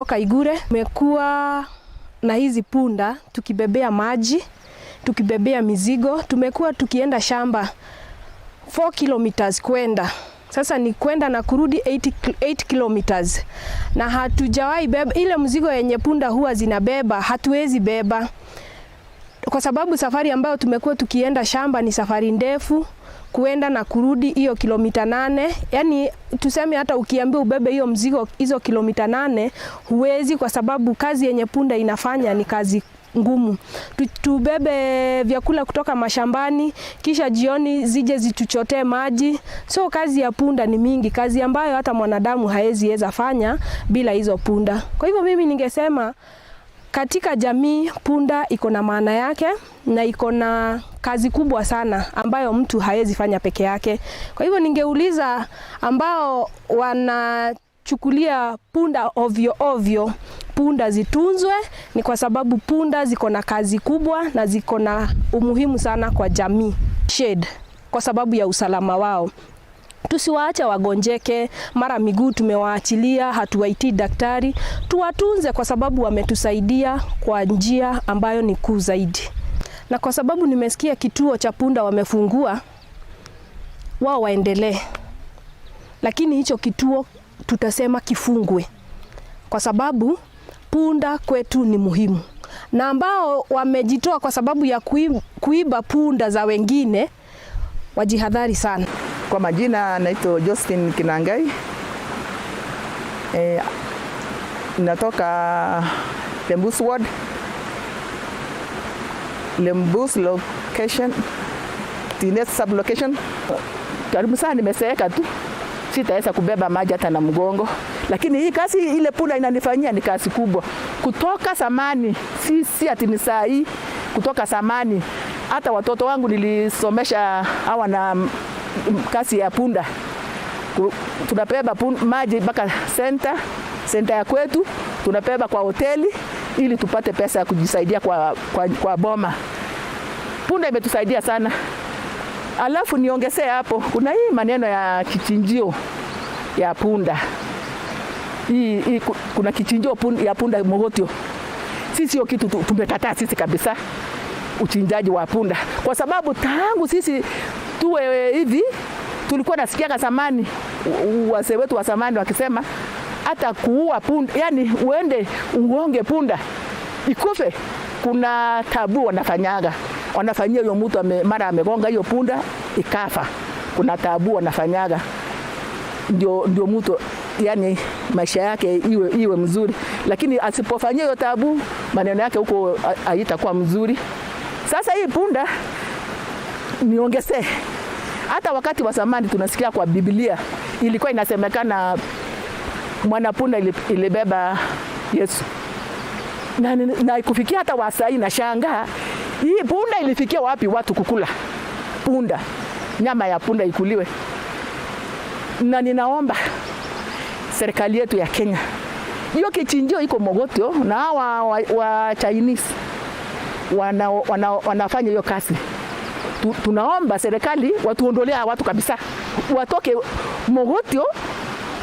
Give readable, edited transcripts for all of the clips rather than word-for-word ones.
Kaigure tumekuwa na hizi punda tukibebea maji, tukibebea mizigo. Tumekuwa tukienda shamba 4 kilometers kwenda. Sasa ni kwenda na kurudi 8 kilometers. Na hatujawahi beba ile mzigo yenye punda huwa zinabeba, hatuwezi beba. Kwa sababu safari ambayo tumekuwa tukienda shamba ni safari ndefu, kuenda na kurudi hiyo kilomita 8. Yani tuseme hata ukiambia ubebe hiyo mzigo hizo kilomita 8 huwezi, kwa sababu kazi yenye punda inafanya ni kazi ngumu. Tubebe vyakula kutoka mashambani, kisha jioni zije zituchotee maji. So kazi ya punda ni mingi, kazi ambayo hata mwanadamu haeziweza fanya bila hizo punda. Kwa hivyo mimi ningesema katika jamii punda iko na maana yake na iko na kazi kubwa sana ambayo mtu haezi fanya peke yake. Kwa hivyo ningeuliza ambao wanachukulia punda ovyo ovyo, punda zitunzwe, ni kwa sababu punda ziko na kazi kubwa na ziko na umuhimu sana kwa jamii. Shed kwa sababu ya usalama wao. Tusiwaache wagonjeke, mara miguu tumewaachilia, hatuwaiti daktari. Tuwatunze kwa sababu wametusaidia kwa njia ambayo ni kuu zaidi. Na kwa sababu nimesikia kituo cha punda wamefungua, wao waendelee. Lakini hicho kituo tutasema kifungwe. Kwa sababu punda kwetu ni muhimu. Na ambao wamejitoa kwa sababu ya kuiba punda za wengine, wajihadhari sana. Kwa majina naitwa Justin Kinangai. Natoka Lembus Ward. Lembus location. Tinet sub location. Karibu sana nimeseeka tu. Sitaweza kubeba maji hata na mgongo. Lakini hii kazi ile punda inanifanyia ni kazi kubwa. Kutoka zamani, si ati ni saa hii, kutoka zamani. Hata watoto wangu nilisomesha hawa na kazi ya punda. Tunabeba maji mpaka center ya kwetu, tunabeba kwa hoteli ili tupate pesa ya kujisaidia kwa boma. Punda imetusaidia sana. Alafu niongezee hapo, kuna hii maneno ya kichinjio ya punda. Kuna kichinjio ya punda mogotio. Sisi hiyo kitu tumekataa sisi kabisa, uchinjaji wa punda. Kwa sababu tangu sisi tuwe hivi tulikuwa nasikia zamani wazee wetu wa zamani wakisema hata kuua punda, yani uende uonge punda ikufe, kuna tabu wanafanyia hiyo mtu mara amegonga hiyo punda ikafa, kuna tabu wanafanyaga ndio mtu yani maisha yake iwe mzuri. Lakini asipofanyia hiyo tabu, maneno yake huko haitakuwa mzuri. Sasa hii punda niongezee, hata wakati wa zamani tunasikia kwa Biblia ilikuwa inasemekana mwanapunda ilibeba Yesu. Na kufikia hata wasai na shangaa, hii punda ilifikia wapi watu kukula punda, nyama ya punda ikuliwe? Na ninaomba serikali yetu ya Kenya, hiyo kichinjio iko mogotio na hawa wa Chinese wanafanya hiyo kazi. Tunaomba serikali watuondolea watu kabisa, watoke mogotio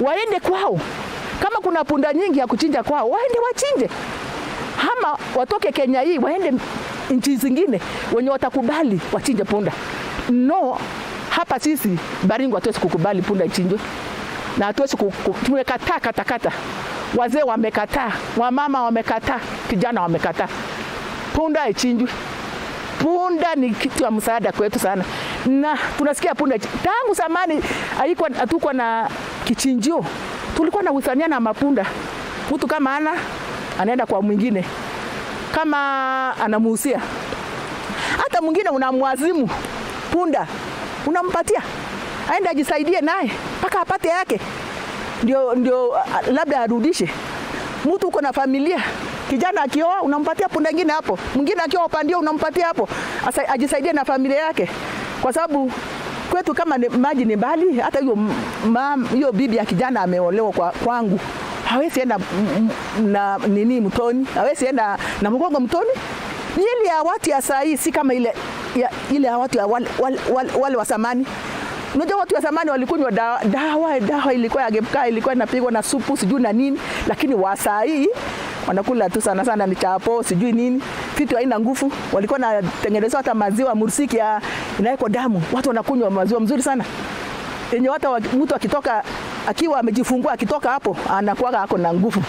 waende kwao. Kama kuna punda nyingi ya kuchinja kwao, waende wachinje. Ama watoke Kenya hii waende nchi zingine wenye watakubali wachinje punda. No, hapa sisi Baringo hatuwezi kukubali punda ichinjwe. Na hatuwezi tumekataa katakata. Wazee wamekataa, wamama wamekataa, kijana wamekataa. Punda ichinjwe. Punda ni kitu ya msaada kwetu sana. Na tunasikia punda tangu zamani hatukuwa na kichinjio. Tulikuwa na usania na mapunda. Mtu kama anaenda kwa mwingine, kama anamuhusia, hata mwingine unamwazimu punda, unampatia aende ajisaidie naye mpaka apate yake, ndio labda arudishe. Mtu uko na familia, kijana akioa unampatia punda nyingine hapo, mwingine akioa pandio unampatia hapo, ajisaidie na familia yake. Kwa sababu kwetu kama maji ni mbali, hata hiyo bibi ya kijana ameolewa kwangu, hawezi enda na mtoni, hawezi enda na mgongo mtoni. Ni ile ya watu ya saa hii, si kama ile ya watu ya wale wa zamani. Unajua watu wa zamani walikunywa dawa ilikuwa ya gepka, ilikuwa inapigwa na supu sijui na nini, lakini wa saa hii wanakula tu sana sana ni chapo sijui nini. Vitu haina nguvu. Walikuwa natengeneza hata maziwa mursiki ya inawekwa damu. Watu wanakunywa maziwa mzuri sana. Yenye hata mtu akitoka akiwa amejifungua akitoka hapo anakuwa ako na nguvu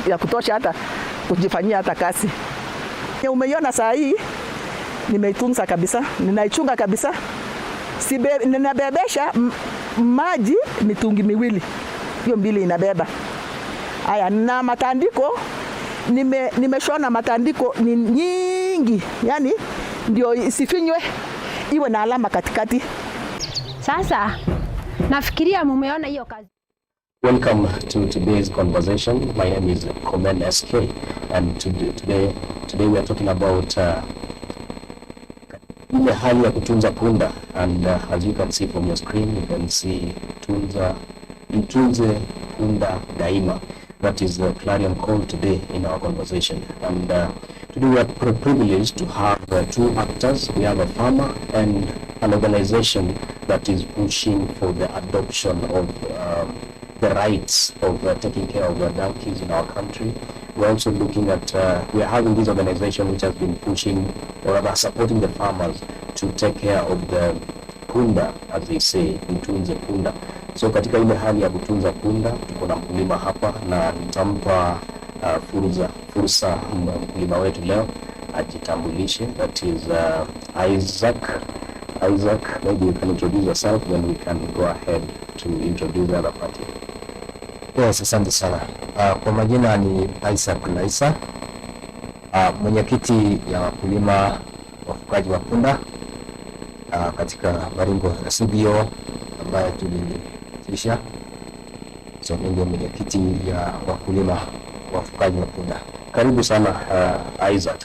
ya kutosha hata kujifanyia hata kazi. Umeiona saa hii nimeitunza kabisa, ninaichunga kabisa. Ninabebesha maji mitungi miwili. Hiyo mbili inabeba. Haya, na matandiko nimeshona matandiko ni nyingi. Yaani ndio isifinywe iwe na alama katikati. Sasa nafikiria mumeona hiyo kazi. Welcome to today's conversation. My name is Commander SK, and today we are talking about ile hali ya kutunza punda, and as you can see from your screen, you can see Mtunze Punda Daima. That is the clarion call today in our conversation. And today we are privileged to have two actors. We have a farmer and an organization that is pushing for the adoption of the rights of taking care of the donkeys in our country. We're also looking at, we are having this organization which has been pushing or rather supporting the farmers to take care of the punda, as they say, Mtunze Punda. So katika ile hali ya kutunza punda, tuko na mkulima hapa na nitampa fursa mkulima wetu leo ajitambulishe. That is Isaac. Isaac, maybe you can introduce yourself, then we can go ahead to introduce the other party. Yes, asante sana. Kwa majina ni Isaac Laisa, mwenyekiti ya wakulima wafugaji wa punda katika Baringo CBO ambayo tulitisha. So ndio mwenyekiti ya wakulima wafugaji wa punda. Karibu sana Isaac.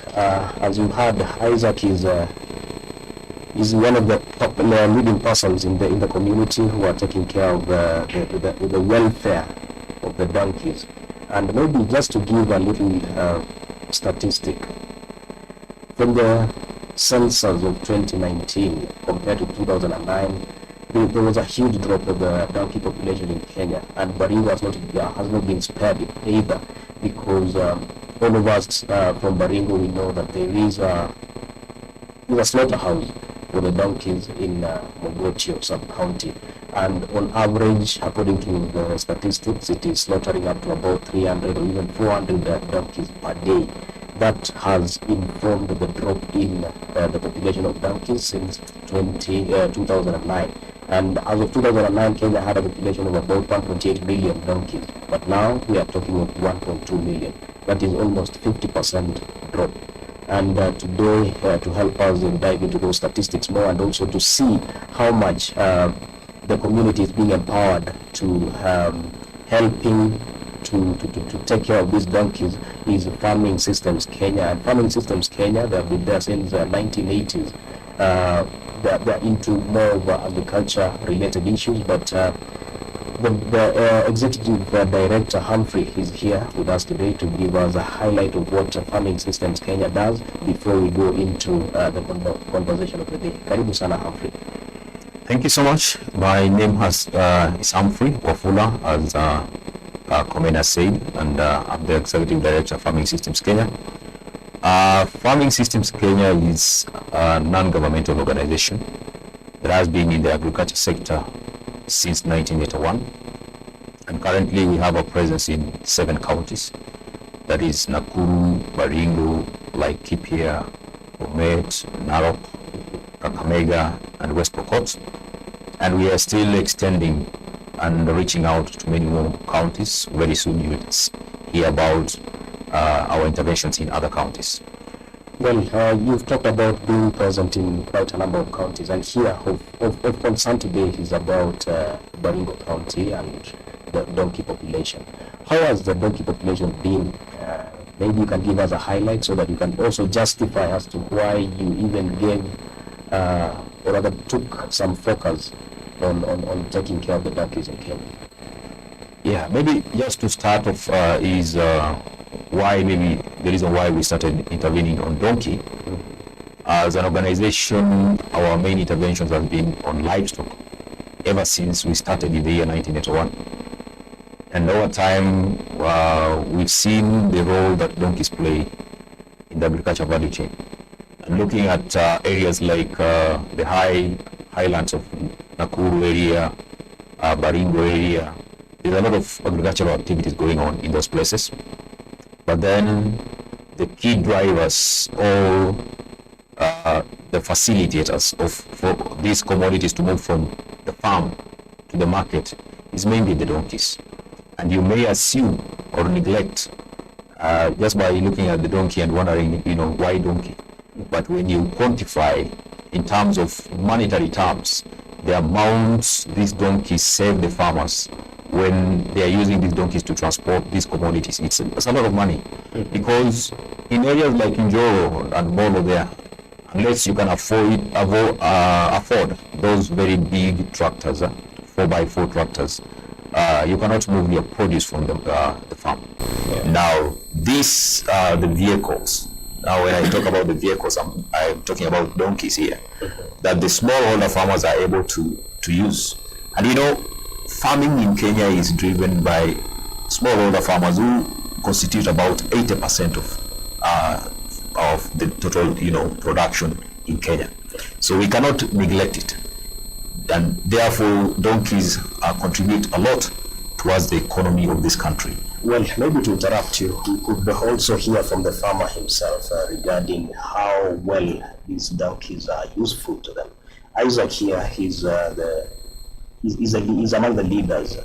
As you heard, Isaac is one of the top leading persons in the community who are taking care of the welfare of the donkeys. And maybe just to give a little statistic, from the census of 2019 compared to 2009, there was a huge drop of the donkey population in Kenya, and Baringo has not been spared either, because all of us from Baringo, we know that there is a slaughterhouse for the donkeys in Mogotio sub-county, and on average, according to the statistics, it is slaughtering up to about 300 or even 400 donkeys per day. That has informed the drop in the population of donkeys since 2009. And as of 2009, Kenya had a population of about 1.8 million donkeys, but now we are talking of 1.2 million. That is almost 50% drop. And today, to help us dive into those statistics more, and also to see how much the community is being empowered to helping to take care of these donkeys, is Farming Systems Kenya. And Farming Systems Kenya, they have been there since the 1980s. They're into more of agriculture-related issues, but the executive director Humphrey is here with us today to give us a highlight of what Farming Systems Kenya does before we go into the conversation of the day. Karibu sana Humphrey. Thank you so much. My name is Humphrey Wafula, as Commander said, and I'm the executive director of Farming Systems Kenya. Farming Systems Kenya is a non-governmental organization that has been in the agriculture sector since 1981, and currently we have a presence in 7 counties, that is Nakuru, Baringo, Laikipia, Bomet, Narok, Kakamega, and West Pokot, and we are still extending and reaching out to many more counties. Very soon you will hear about our interventions in other counties. Well, you've talked about being present in quite a number of counties, and here of concern today is about Baringo County and the donkey population. How has the donkey population been? Maybe you can give us a highlight so that you can also justify as to why you even gave or rather took some focus on taking care of the donkeys in Kenya. Yeah, maybe just to start off is why maybe the reason why we started intervening on donkey. As an organization, our main interventions have been on livestock. ever since we started in the year 1981. And over time, we've seen the role that donkeys play in the agriculture value chain. And looking at areas like the highlands of Nakuru area, Baringo area, there's a lot of agricultural activities going on in those places. But then the key drivers, or the facilitators for these commodities to move from the farm to the market, is mainly the donkeys. And you may assume or neglect just by looking at the donkey and wondering, why donkey? But when you quantify in terms of monetary terms, the amounts these donkeys save the farmers when they are using these donkeys to transport these commodities, it's a lot of money. Because in areas like Nzoia and Molo there, unless you can afford those very big tractors, 4x4 tractors, you cannot move your produce from the farm. Yeah. Now, these are the vehicles. Now, when I talk about the vehicles, I'm talking about donkeys here, that the smallholder farmers are able to use. And farming in Kenya is driven by smallholder farmers who constitute about 80% of the total, production in Kenya. So we cannot neglect it. And therefore, donkeys contribute a lot towards the economy of this country. Well, maybe to interrupt you, we could also hear from the farmer himself regarding how well these donkeys are useful to them. Isaac here, he's among the leaders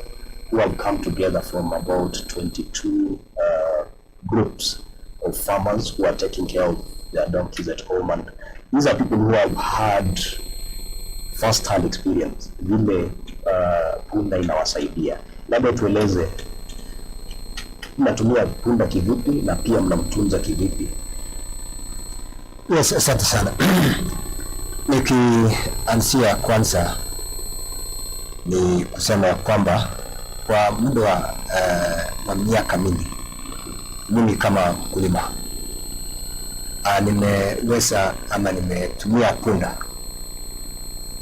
who have come together from about 22 groups of farmers who are taking care of their donkeys at home. And these are people who have had first-hand experience vile punda inawasaidia. Labda tueleze mnatumia punda kivipi na pia mnamtunza kivipi? Yes, asante sana. Nikianzia kwanza ni kusema kwamba kwa muda wa miaka mingi mimi kama mkulima nimeweza ama nimetumia punda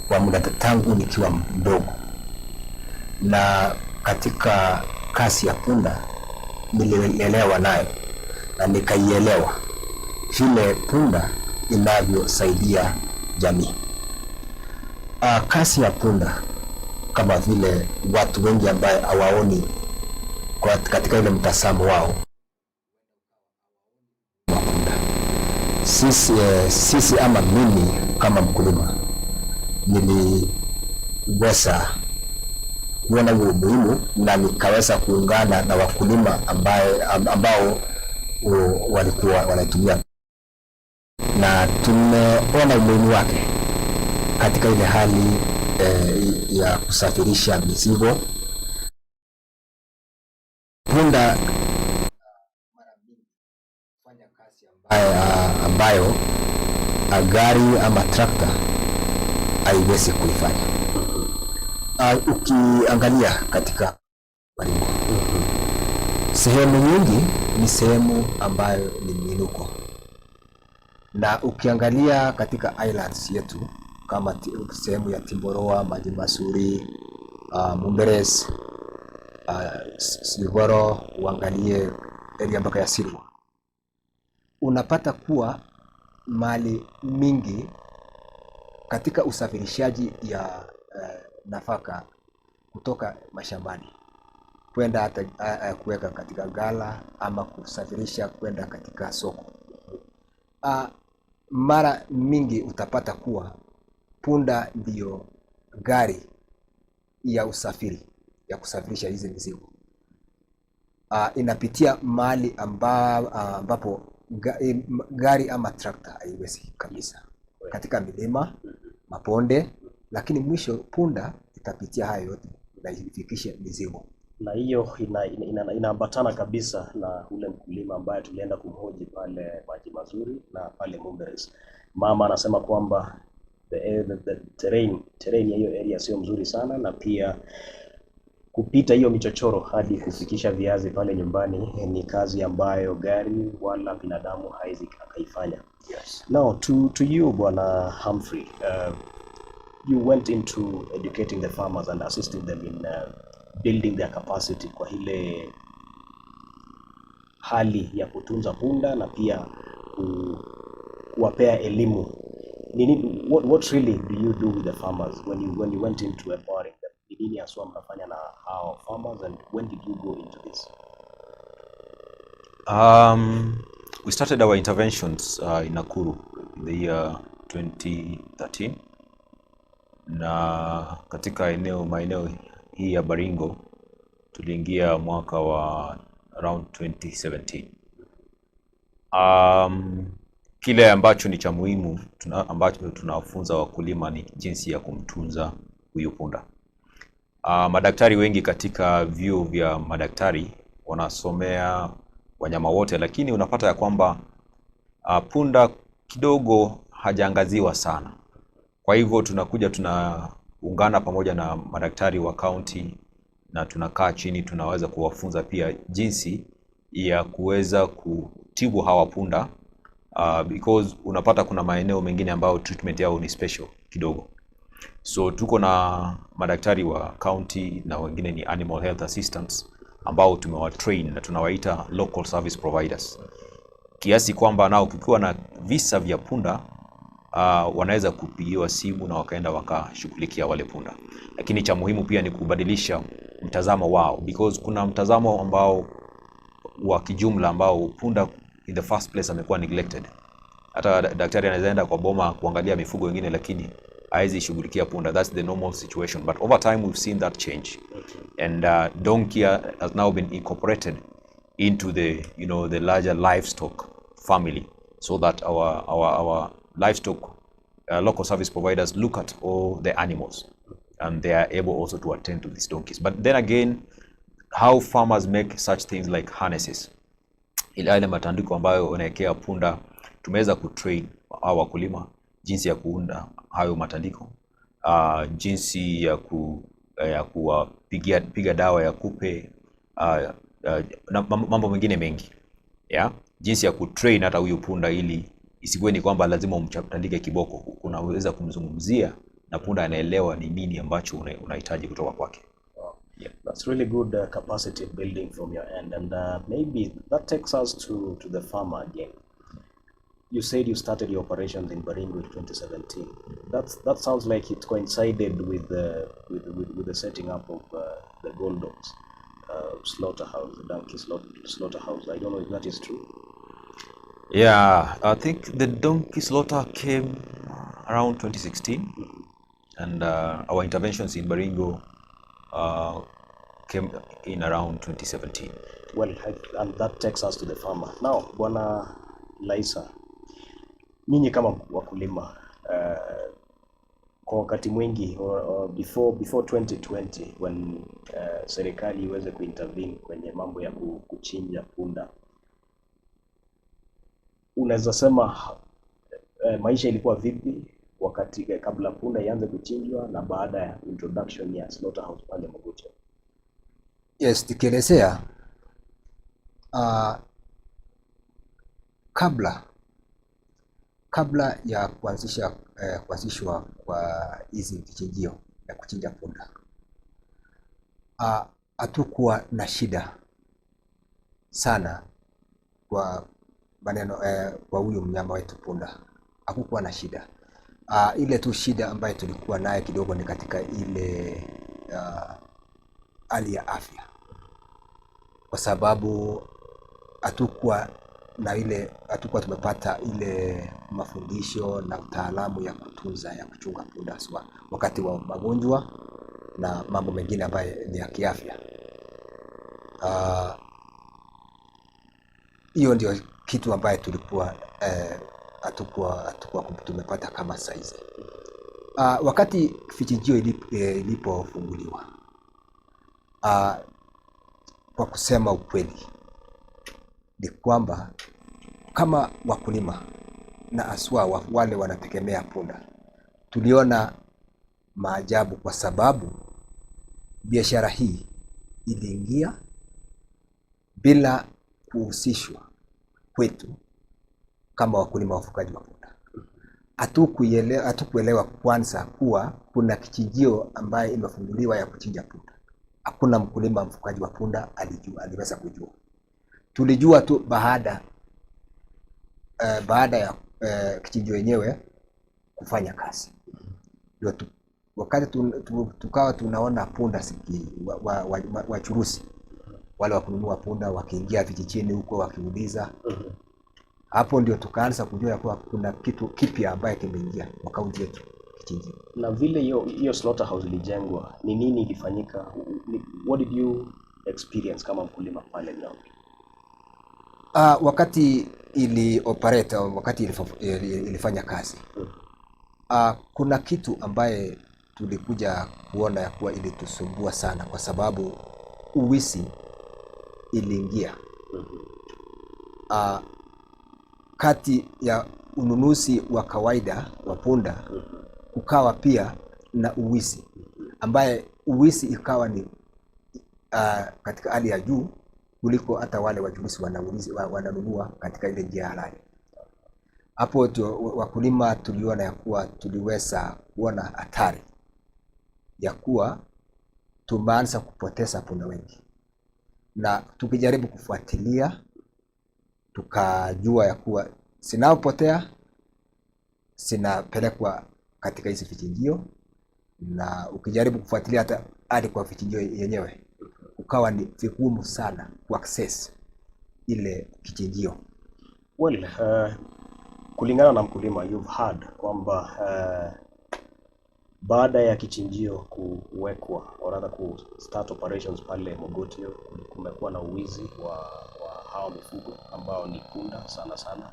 kwa muda tangu nikiwa mdogo, na katika kasi ya punda nililelewa nayo na nikaielewa vile punda inavyosaidia jamii. Kasi ya punda, kama vile watu wengi ambaye hawaoni katika ile mtazamo wao, sisi ama mimi kama mkulima niliweza kuona hiyo umuhimu na nikaweza kuungana na wakulima ambao walikuwa wanatumia, na tumeona umuhimu wake katika ile hali ya kusafirisha mizigo. Punda mara mingi fanya kazi ambayo gari ama trakta haiwezi kuifanya. Ukiangalia katika Baringo, sehemu nyingi ni sehemu ambayo ni minuko, na ukiangalia katika islands yetu kama sehemu ya Timboroa, Maji Masuri, Mumberes, Sigoro, uangalie area mpaka ya Silwa, unapata kuwa mali mingi katika usafirishaji ya nafaka kutoka mashambani kwenda hata kuweka katika gala ama kusafirisha kwenda katika soko. Mara mingi utapata kuwa punda ndio gari ya usafiri ya kusafirisha hizi mizigo. Inapitia mahali ambapo gari ama trakta haiwezi kabisa, katika milima, maponde, lakini mwisho punda itapitia hayo yote na ifikishe mizigo. Na hiyo inaambatana kabisa na ule mkulima ambaye tulienda kumhoji pale Maji Mazuri na pale Mumberes. Mama anasema kwamba the terrain ya hiyo area sio mzuri sana, na pia kupita hiyo michochoro hadi kufikisha viazi pale nyumbani ni kazi ambayo gari wala binadamu haizi akaifanya. Yes. Now to you Bwana Humphrey, you went into educating the farmers and assisting them in building their capacity kwa ile hali ya kutunza punda na pia kuwapea elimu. What really do you do with the farmers when you went into empowering them? Ni nini haswa mnafanya na hao farmers, and when did you go into this? We started our interventions in Nakuru in the year 2013, na katika maeneo hii ya Baringo tuliingia mwaka wa around 2017. Kile ambacho ni cha muhimu ambacho tunawafunza wakulima ni jinsi ya kumtunza huyu punda. Madaktari wengi katika vyuo vya madaktari wanasomea wanyama wote, lakini unapata ya kwamba punda kidogo hajaangaziwa sana. Kwa hivyo tunaungana pamoja na madaktari wa county na tunakaa chini, tunaweza kuwafunza pia jinsi ya kuweza kutibu hawa punda, because unapata kuna maeneo mengine ambayo treatment yao ni special kidogo. So tuko na madaktari wa county na wengine ni animal health assistants ambao tumewatrain na tunawaita local service providers, kiasi kwamba nao kukiwa na visa vya punda wanaweza kupigiwa simu na wakaenda wakashughulikia wale punda. Lakini cha muhimu pia ni kubadilisha mtazamo wao, because kuna mtazamo ambao wa kijumla ambao punda in the first place amekuwa neglected. Hata daktari anaweza enda kwa boma kuangalia mifugo wengine, lakini haizi shughulikia punda. That's the normal situation, but over time we've seen that change, and donkey has now been incorporated into the the larger livestock family, so that our livestock local service providers look at all the animals and they are able also to attend to these donkeys. But then again, how farmers make such things like harnesses, ile matandiko ambayo unaekea punda, tumeweza kutrain hao wakulima jinsi ya kuunda hayo matandiko, jinsi ya kupiga dawa ya kupe, na mambo mengine mengi, jinsi ya kutrain hata huyu punda ili isikuwe ni kwamba lazima umtandike kiboko. Unaweza kumzungumzia na punda anaelewa ni nini ambacho unahitaji kutoka kwake. Yeah, that's really good capacity building from your end, and maybe that takes us to the farmer again. You said you started your operations in Baringo in 2017. That sounds like it coincided with the setting up of the Gold Dogs slaughterhouse, the donkey slaughterhouse. I don't know if that is true. Yeah, I think the donkey slaughter came around 2016, and our interventions in Baringo came in around 2017. Well, and that takes us to the farmer. Now, Bwana Laisa, nyinyi kama wakulima, kwa wakati mwingi before 2020 when serikali iweze kuintervene kwenye mambo ya kuchinja punda, unaweza sema maisha ilikuwa vipi wakati kabla punda ianze kuchinjwa na baada ya introduction ya slaughterhouse pale Mogote? Yes, tukielezea kabla ya kuanzishwa kwa hizi vichinjio ya kuchinja punda, hatukuwa na shida sana kwa maneno kwa huyu mnyama wetu punda. Hakukuwa na shida. Ile tu shida ambayo tulikuwa naye kidogo ni katika ile hali ya afya, kwa sababu hatukuwa tumepata ile mafundisho na utaalamu ya kuchunga punda wakati wa magonjwa na mambo mengine ambayo ni ya kiafya. Hiyo ndio kitu ambayo tulikuwa hatukuwa tumepata kama saizi. Wakati vichinjio ilipofunguliwa, kwa kusema ukweli ni kwamba kama wakulima na aswa wale wanategemea punda, tuliona maajabu, kwa sababu biashara hii iliingia bila kuhusishwa kwetu kama wakulima wafugaji wa punda. hatukuelewa kwanza kuwa kuna kichinjio ambaye imefunguliwa ya kuchinja punda. Hakuna mkulima mfugaji wa punda aliweza kujua. Tulijua tu baada ya kichinjio yenyewe kufanya kazi. Ndio wakati tukawa tunaona punda wachuruzi wale wakununua punda wakiingia vijijini huko wakiuliza. Hapo ndio tukaanza kujua ya kuwa kuna kitu kipya ambaye kimeingia kwa kaunti yetu kichinjio. Na vile hiyo slaughterhouse ilijengwa, ni nini ilifanyika? What did you experience kama mkulima pale ground? Wakati wakati ilifanya kazi, kuna kitu ambaye tulikuja kuona ya kuwa ilitusumbua sana, kwa sababu uwizi iliingia kati ya ununuzi wa kawaida wa punda, kukawa pia na uwizi ambaye uwizi ikawa ni katika hali ya juu kuliko hata wale wachuruzi wananunua katika ile njia halali. Hapo wakulima tuliona ya kuwa tuliweza kuona hatari ya kuwa tumeanza kupoteza punda wengi, na tukijaribu kufuatilia tukajua ya kuwa sinapotea sinapelekwa katika hizi vichinjio, na ukijaribu kufuatilia hata hadi kwa vichinjio yenyewe ukawa ni vigumu sana ku access ile kichinjio. Well, kulingana na mkulima, you've heard kwamba baada ya kichinjio kuwekwa au rather ku start operations pale Mogotio, kumekuwa na uwizi wa hao mifugo ambao ni punda sana.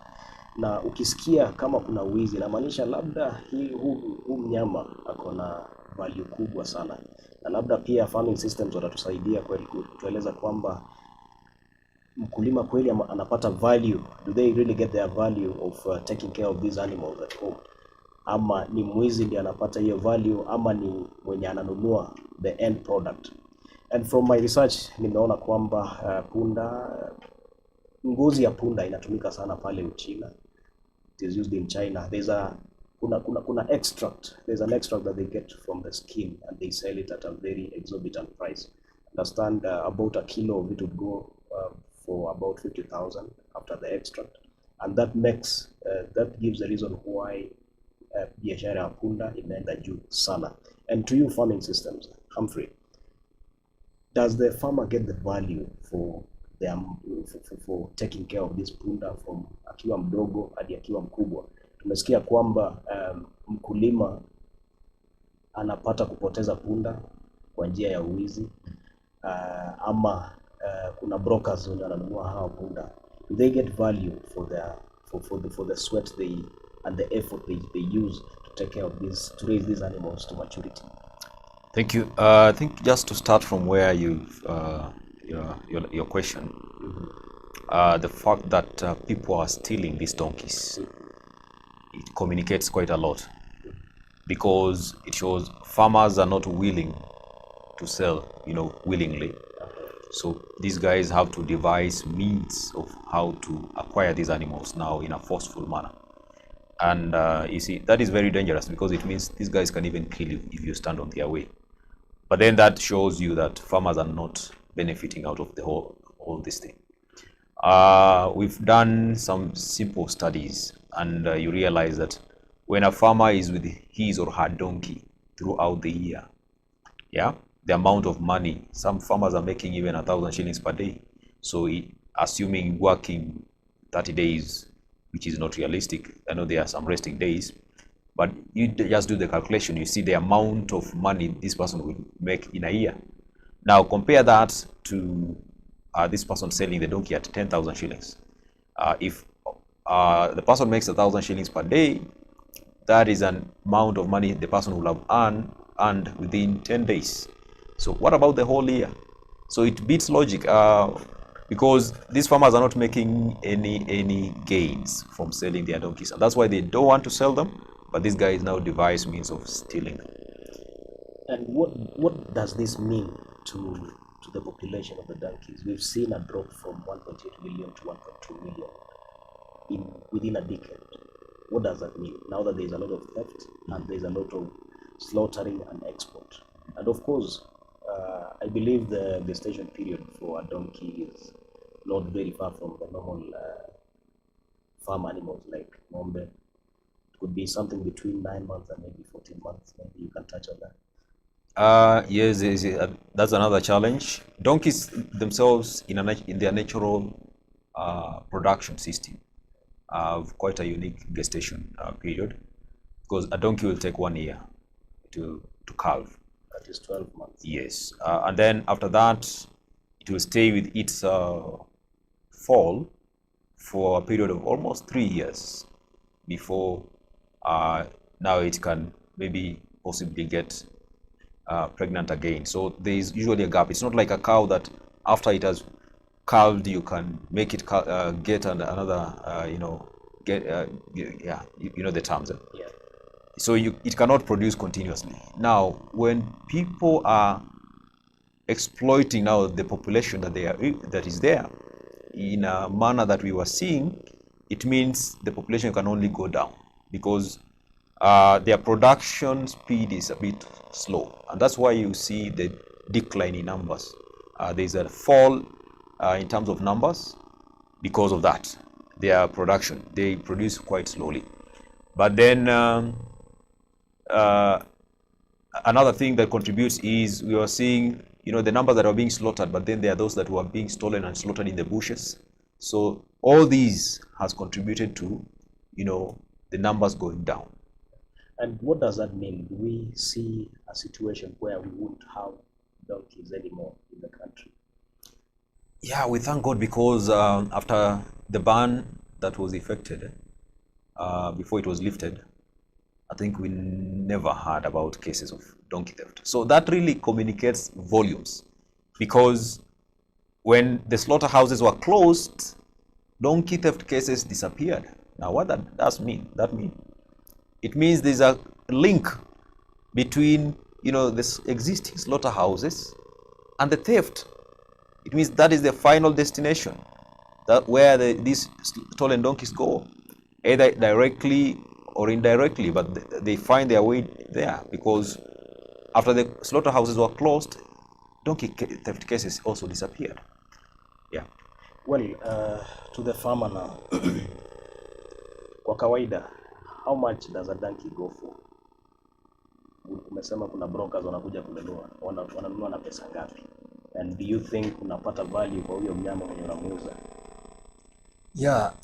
Na ukisikia kama kuna uwizi, inamaanisha labda huu mnyama ako na value kubwa sana, na labda pia farming systems watatusaidia kweli kutueleza kwamba mkulima kweli anapata value. Do they really get their value of taking care of these animals at home? Ama ni mwizi ndiye anapata hiyo value, ama ni mwenye ananunua the end product? And from my research nimeona kwamba ngozi ya punda inatumika sana pale Uchina. It is used in China. Kuna extract. There's an extract that they get from the skin and they sell it at a very exorbitant price. Understand, about a kilo of it would go for about 50,000 after the extract, and that gives the reason why biashara ya punda imeenda juu sana. And to you farming systems, Humphrey, does the farmer get the value for taking care of this punda from akiwa mdogo hadi akiwa mkubwa? Tumesikia kwamba mkulima anapata kupoteza punda kwa njia ya uwizi, ama kuna brokers who wananunua hao punda. Do they get value for the sweat and the effort they use to take care of to raise these animals to maturity? Thank you. I think just to start from where you've your question, the fact that people are stealing these donkeys, it communicates quite a lot, because it shows farmers are not willing to sell, willingly. So these guys have to devise means of how to acquire these animals now in a forceful manner. And you see, that is very dangerous, because it means these guys can even kill you if you stand on their way. But then that shows you that farmers are not benefiting out of the whole this thing. We've done some simple studies, and you realize that when a farmer is with his or her donkey throughout the year, the amount of money, some farmers are making even 1,000 shillings per day. So assuming working 30 days, which is not realistic, I know there are some resting days, but you just do the calculation, you see the amount of money this person will make in a year. Now compare that to this person selling the donkey at 10,000 shillings. If the person makes 1,000 shillings per day, that is an amount of money the person will have earned within 10 days. So what about the whole year? So it beats logic, because these farmers are not making any gains from selling their donkeys, and that's why they don't want to sell them. But these guys now devise means of stealing them. And what does this mean to the population of the donkeys? We've seen a drop from 1.8 million to 1.2 million within a decade. what does that mean? Now that there's a lot of theft and there's a lot of slaughtering and export. And of course, I believe the gestation period for a donkey is not very far from the normal farm animals like ng'ombe. It could be something between 9 months and maybe 14 months. Maybe you can touch on that. Yes, that's another challenge. Donkeys themselves, in their natural production system, have quite a unique gestation period, because a donkey will take 1 year to calve. That is 12 months. Yes, and then after that, it will stay with its foal for a period of almost 3 years before now it can maybe possibly get pregnant again. So there is usually a gap. It's not like a cow that after it has calved you can make it get another yeah, you know the terms. Yeah. So it cannot produce continuously. Now, when people are exploiting now the population that is there in a manner that we were seeing, it means the population can only go down, because their production speed is a bit slow, and that's why you see the decline in numbers. There's a fall in terms of numbers because of that. Their production, they produce quite slowly. But then another thing that contributes is we are seeing, the numbers that are being slaughtered, but then there are those that were being stolen and slaughtered in the bushes. So all these has contributed to, the numbers going down. And what does that mean? Do we see a situation where we won't have donkeys anymore in the country? Yeah, we thank God, because after the ban that was effected, before it was lifted, I think we never heard about cases of donkey theft. So that really communicates volumes, because when the slaughterhouses were closed, donkey theft cases disappeared. Now, what that does mean? It means there's a link between, the existing slaughterhouses and the theft. It means that is the final destination, that where these stolen donkeys go, either directly or indirectly, but they find their way there, because after the slaughterhouses were closed, donkey theft cases also disappeared. Yeah. Well, to the farmer now, kwa kawaida, how much does a donkey go for? Umesema kuna brokers wanakuja kununua, wananunua na pesa ngapi? And do you think unapata value kwa huyo mnyama mwenye unamuuza? Yeah,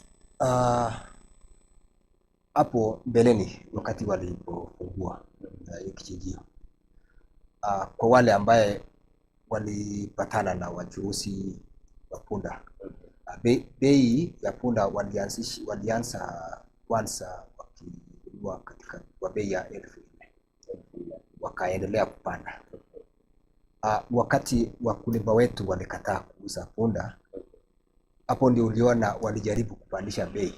hapo mbeleni wakati walipofungua hiyo kichinjio, kwa wale ambaye walipatana na wachuuzi wa punda, bei ya punda walianza kwanza wakinunua kwa bei ya 1,000, wakaendelea kupanda. Wakati wakulima wetu walikataa kuuza punda, hapo ndio uliona walijaribu kupandisha bei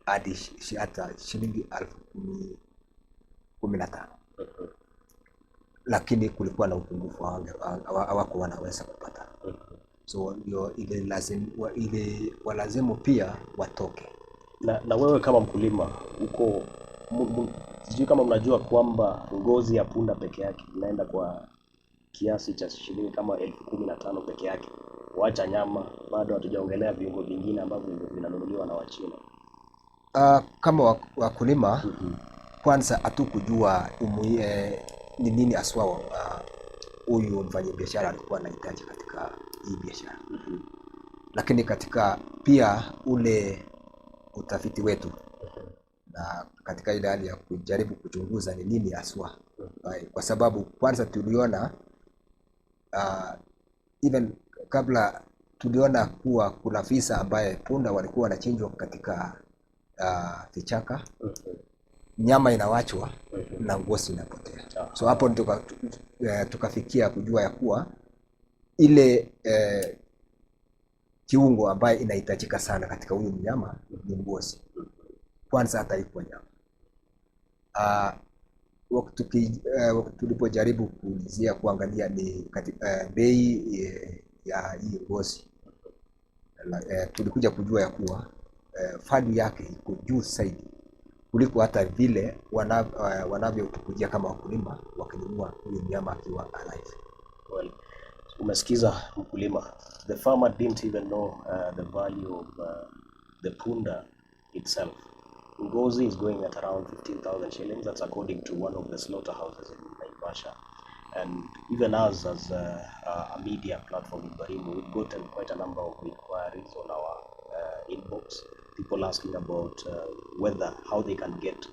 hadi hata shilingi 15,000, lakini kulikuwa na upungufu, hawako wanaweza kupata. So ndio ile walazimu pia watoke. Na wewe kama mkulima uko, sijui kama mnajua kwamba ngozi ya punda peke yake inaenda kwa kiasi cha shilingi kama 15,000 peke yake. Waacha nyama, bado hatujaongelea viungo vingine ambavyo vinanunuliwa na Wachina. Kama wakulima, kwanza hatukujua ni nini aswa huyu mfanyabiashara alikuwa anahitaji katika hii biashara. Lakini katika pia ule utafiti wetu, na katika ile hali ya kujaribu kuchunguza ni nini aswa, kwa sababu kwanza tuliona even kabla tuliona kuwa kuna visa ambaye punda walikuwa wanachinjwa katika vichaka, nyama inawachwa na ngozi inapotea. So hapo tukafikia kujua ya kuwa ile kiungo ambaye inahitajika sana katika huyu mnyama ni ngozi, kwanza hata iko nyama. Wakati tulipojaribu kuulizia kuangalia ni katika bei ya hii ngozi, tulikuja kujua ya kuwa value yake iko juu zaidi kuliko hata vile wanavyotukujia kama wakulima wakinunua huyo mnyama akiwa alive. Well, umesikiza mkulima. The farmer didn't even know the value of the punda itself. Ngozi is going at around 15,000 shillings. That's according to one of the slaughterhouses in Naivasha. And even us as a media platform in Baringo, we've gotten quite a number of inquiries on our inbox. People asking about how they can get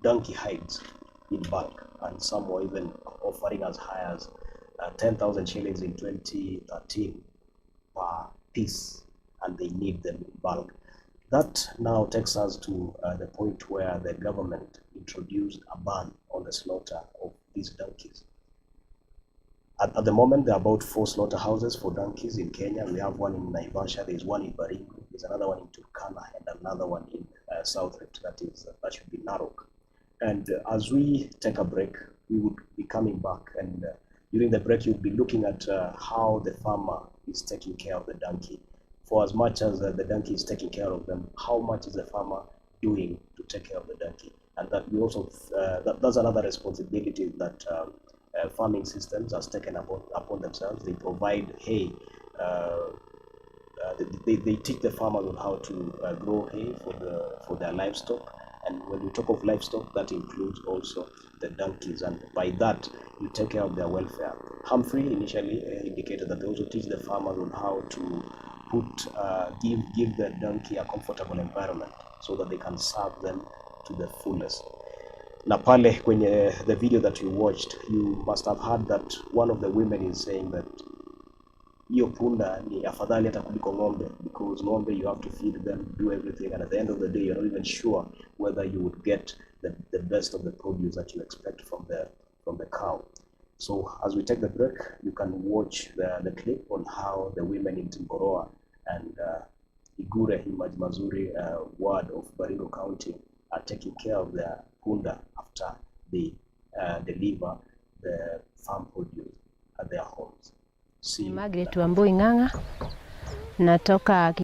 donkey hides in bulk, and some were even offering as high as 10,000 shillings in 2013 per piece, and they need them in bulk. That now takes us to the point where the government introduced a ban on the slaughter of these donkeys. At the moment, there are about 4 slaughterhouses for donkeys in Kenya. We have one in Naivasha, there's one in Baringo, there's another one in Turkana, and another one in South Rift, that should be Narok. And as we take a break, we would be coming back, and during the break, you'll be looking at how the farmer is taking care of the donkey. For as much as the donkey is taking care of them, how much is the farmer doing to take care of the donkey? And that we also, that's another responsibility that farming systems has taken upon themselves. They provide hay. They teach the farmers on how to grow hay for their livestock. And when we talk of livestock, that includes also the donkeys, and by that you take care of their welfare. Humphrey initially indicated that they also teach the farmers on how to give the donkey a comfortable environment so that they can serve them to the fullest. Na pale kwenye the video that you watched, you must have heard that one of the women is saying that hiyo punda ni afadhali hata kuliko ng'ombe, because ng'ombe you have to feed them, do everything, and at the end of the day you're not even sure whether you would get the best of the produce that you expect from the cow. So as we take the break, you can watch the clip on how the women in Timboroa and Igure Mazuri ward of Baringo County are taking care of their punda after they deliver the farm produce at their homes. Margaret Wambui Ng'ang'a, natoka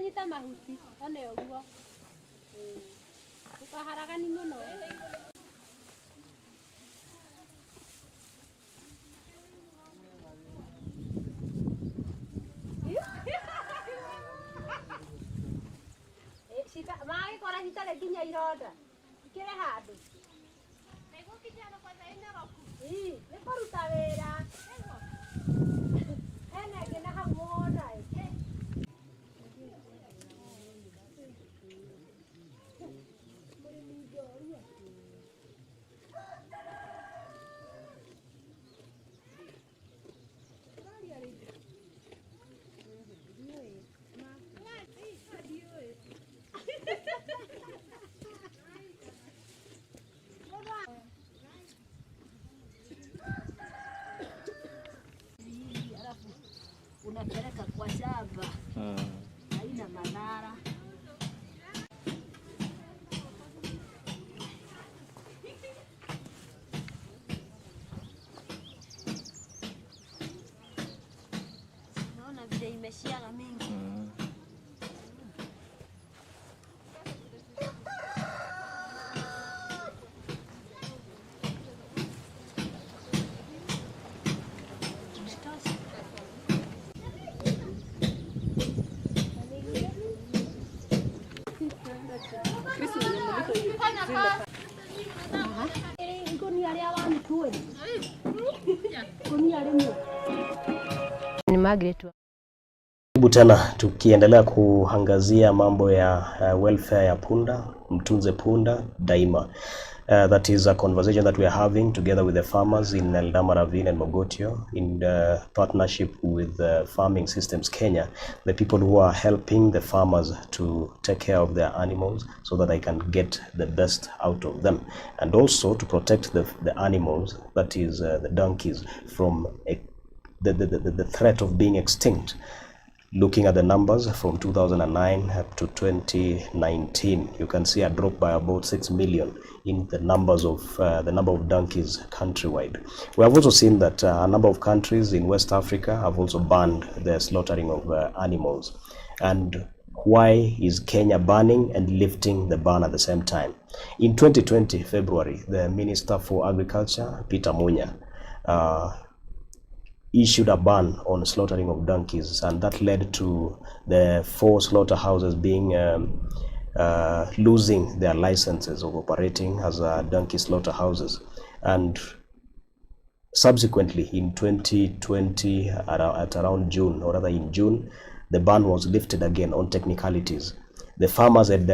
nyita mahuti one ũguo Unapeleka kwa shamba. Haina madhara. Naona vile imeshiaga mingi. Ni Margaret. Karibu tena tukiendelea kuangazia mambo ya welfare ya punda, Mtunze Punda Daima. That is a conversation that we are having together with the farmers in Ravine and Mogotio in partnership with Farming Systems Kenya, the people who are helping the farmers to take care of their animals so that they can get the best out of them, and also to protect the animals, that is the donkeys, from the threat of being extinct. Looking at the numbers from 2009 up to 2019, you can see a drop by about 6 million in the numbers of the number of donkeys countrywide. We have also seen that a number of countries in West Africa have also banned the slaughtering of animals. And why is Kenya banning and lifting the ban at the same time? In 2020 February, the Minister for Agriculture, Peter Munya, issued a ban on slaughtering of donkeys, and that led to the 4 slaughterhouses being losing their licenses of operating as donkey slaughterhouses. And subsequently in 2020 at around June, or rather in June, the ban was lifted again on technicalities. The farmers had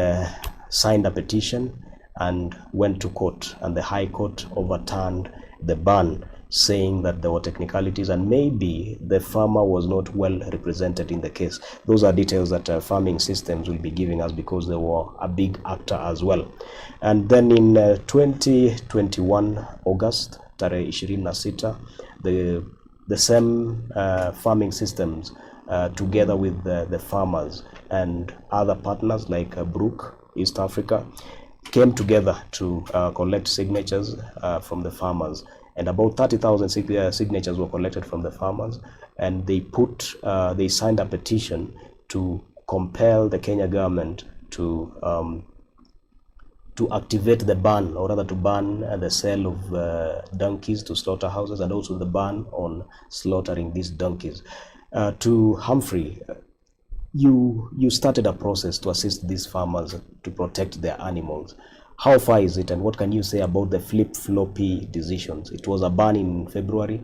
signed a petition and went to court, and the High Court overturned the ban, saying that there were technicalities and maybe the farmer was not well represented in the case. Those are details that Farming Systems will be giving us, because they were a big actor as well. And then in 2021 August, tarehe 26, the same Farming Systems together with the farmers and other partners like Brook, East Africa, came together to collect signatures from the farmers. And about 30,000 signatures were collected from the farmers, and they signed a petition to compel the Kenya government to activate the ban, or rather to ban the sale of donkeys to slaughterhouses, and also the ban on slaughtering these donkeys. To Humphrey, you started a process to assist these farmers to protect their animals. How far is it, and what can you say about the flip-floppy decisions? It was a ban in February,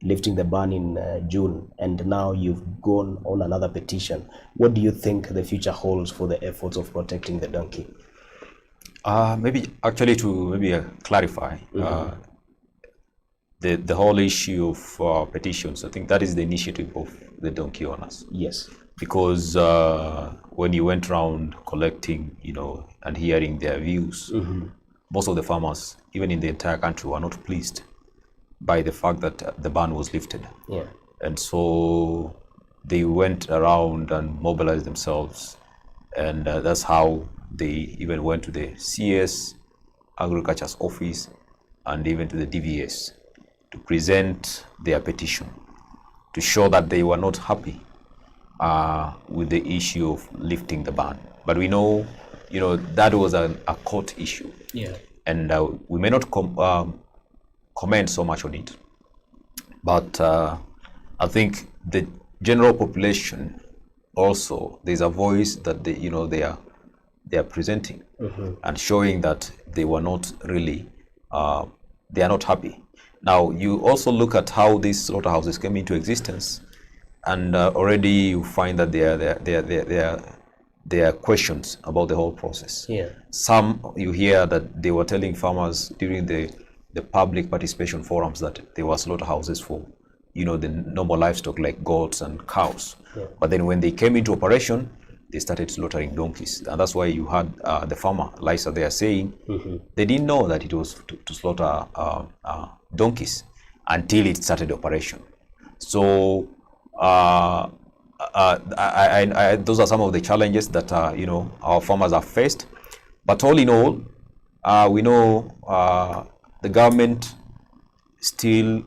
lifting the ban in June, and now you've gone on another petition. What do you think the future holds for the efforts of protecting the donkey? Maybe actually to clarify the whole issue of petitions. I think that is the initiative of the donkey owners. Yes. Because when you went around collecting, and hearing their views, most of the farmers, even in the entire country, were not pleased by the fact that the ban was lifted. Yeah. And so they went around and mobilized themselves, and that's how they even went to the CS Agriculture's office and even to the DVS to present their petition, to show that they were not happy with the issue of lifting the ban. But we know you know, that was a court issue. Yeah. And we may not comment so much on it, but I think the general population also, there's a voice that they, you know, they are presenting and showing that they were not really, they are not happy. Now you also look at how these slaughterhouses came into existence, and already you find that there are questions about the whole process. Yeah. Some you hear that they were telling farmers during the public participation forums that there were slaughterhouses for, you know, the normal livestock like goats and cows. Yeah. But then when they came into operation, they started slaughtering donkeys, and that's why you had the farmer Lisa there saying they didn't know that it was to slaughter donkeys until it started operation. So those are some of the challenges that you know, our farmers have faced. But all in all, we know the government still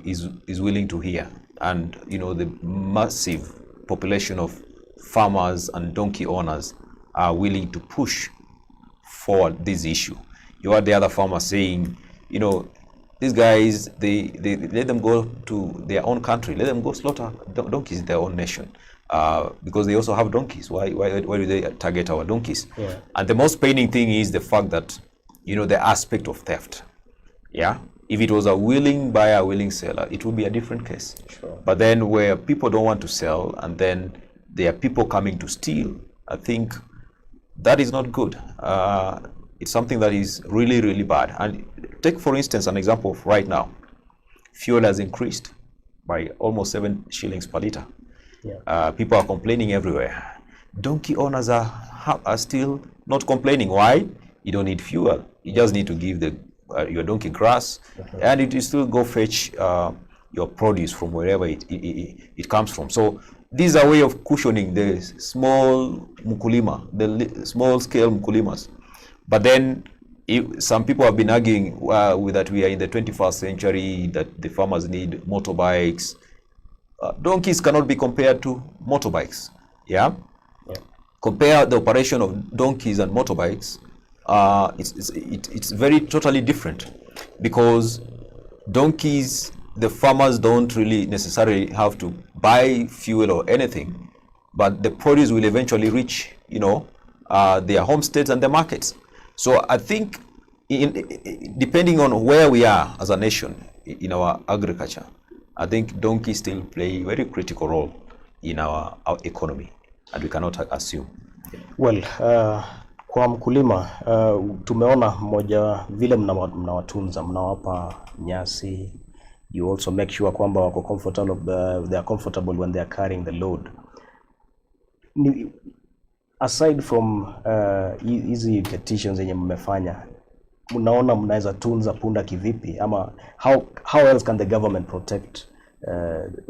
is willing to hear, and you know, the massive population of farmers and donkey owners are willing to push forward this issue. You had the other farmers saying, you know, these guys, they let them go to their own country, let them go slaughter donkeys in their own nation, because they also have donkeys. Why do they target our donkeys? Yeah. And the most paining thing is the fact that, you know, the aspect of theft. Yeah, if it was a willing buyer, willing seller, it would be a different case. Sure. But then where people don't want to sell and then there are people coming to steal, I think that is not good. It's something that is really, really bad. And take, for instance, an example of right now. Fuel has increased by almost 7 shillings per liter. Yeah. People are complaining everywhere. Donkey owners are still not complaining. Why? You don't need fuel. You just need to give your donkey grass, and it will still go fetch your produce from wherever it comes from. So this is a way of cushioning the small mkulima, the small scale mkulimas. But then some people have been arguing with that we are in the 21st century, that the farmers need motorbikes. Donkeys cannot be compared to motorbikes. Yeah? Yeah. Compare the operation of donkeys and motorbikes. It's very totally different, because donkeys, the farmers don't really necessarily have to buy fuel or anything, but the produce will eventually reach, you know, their homesteads and the markets. So I think depending on where we are as a nation in our agriculture, I think donkeys still play a very critical role in our economy, and we cannot assume. Well, kwa mkulima tumeona moja vile mnawatunza, mnawapa nyasi, you also make sure kwamba wako comfortable, they are comfortable when they are carrying the load. Aside from hizi petitions zenye mmefanya, mnaona mnaweza tunza punda kivipi, ama how else can the government protect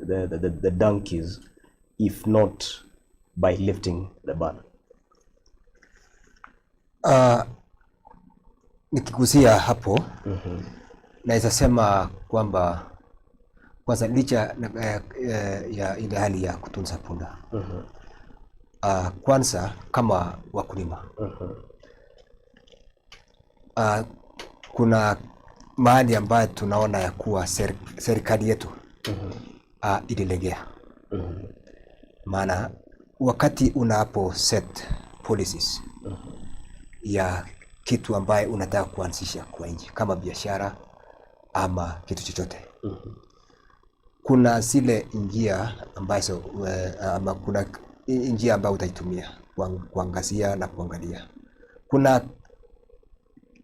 the donkeys if not by lifting the ban? Nikigusia hapo, naweza sema kwamba kwanza licha ya ile hali ya kutunza punda, kwanza kama wakulima, kuna mahali ambayo tunaona ya kuwa serikali yetu ililegea. Maana wakati unapo set policies ya kitu ambaye unataka kuanzisha kwa nchi kama biashara ama kitu chochote, kuna zile njia ambazo ama kuna njia ambayo utaitumia kuangazia na kuangalia. Kuna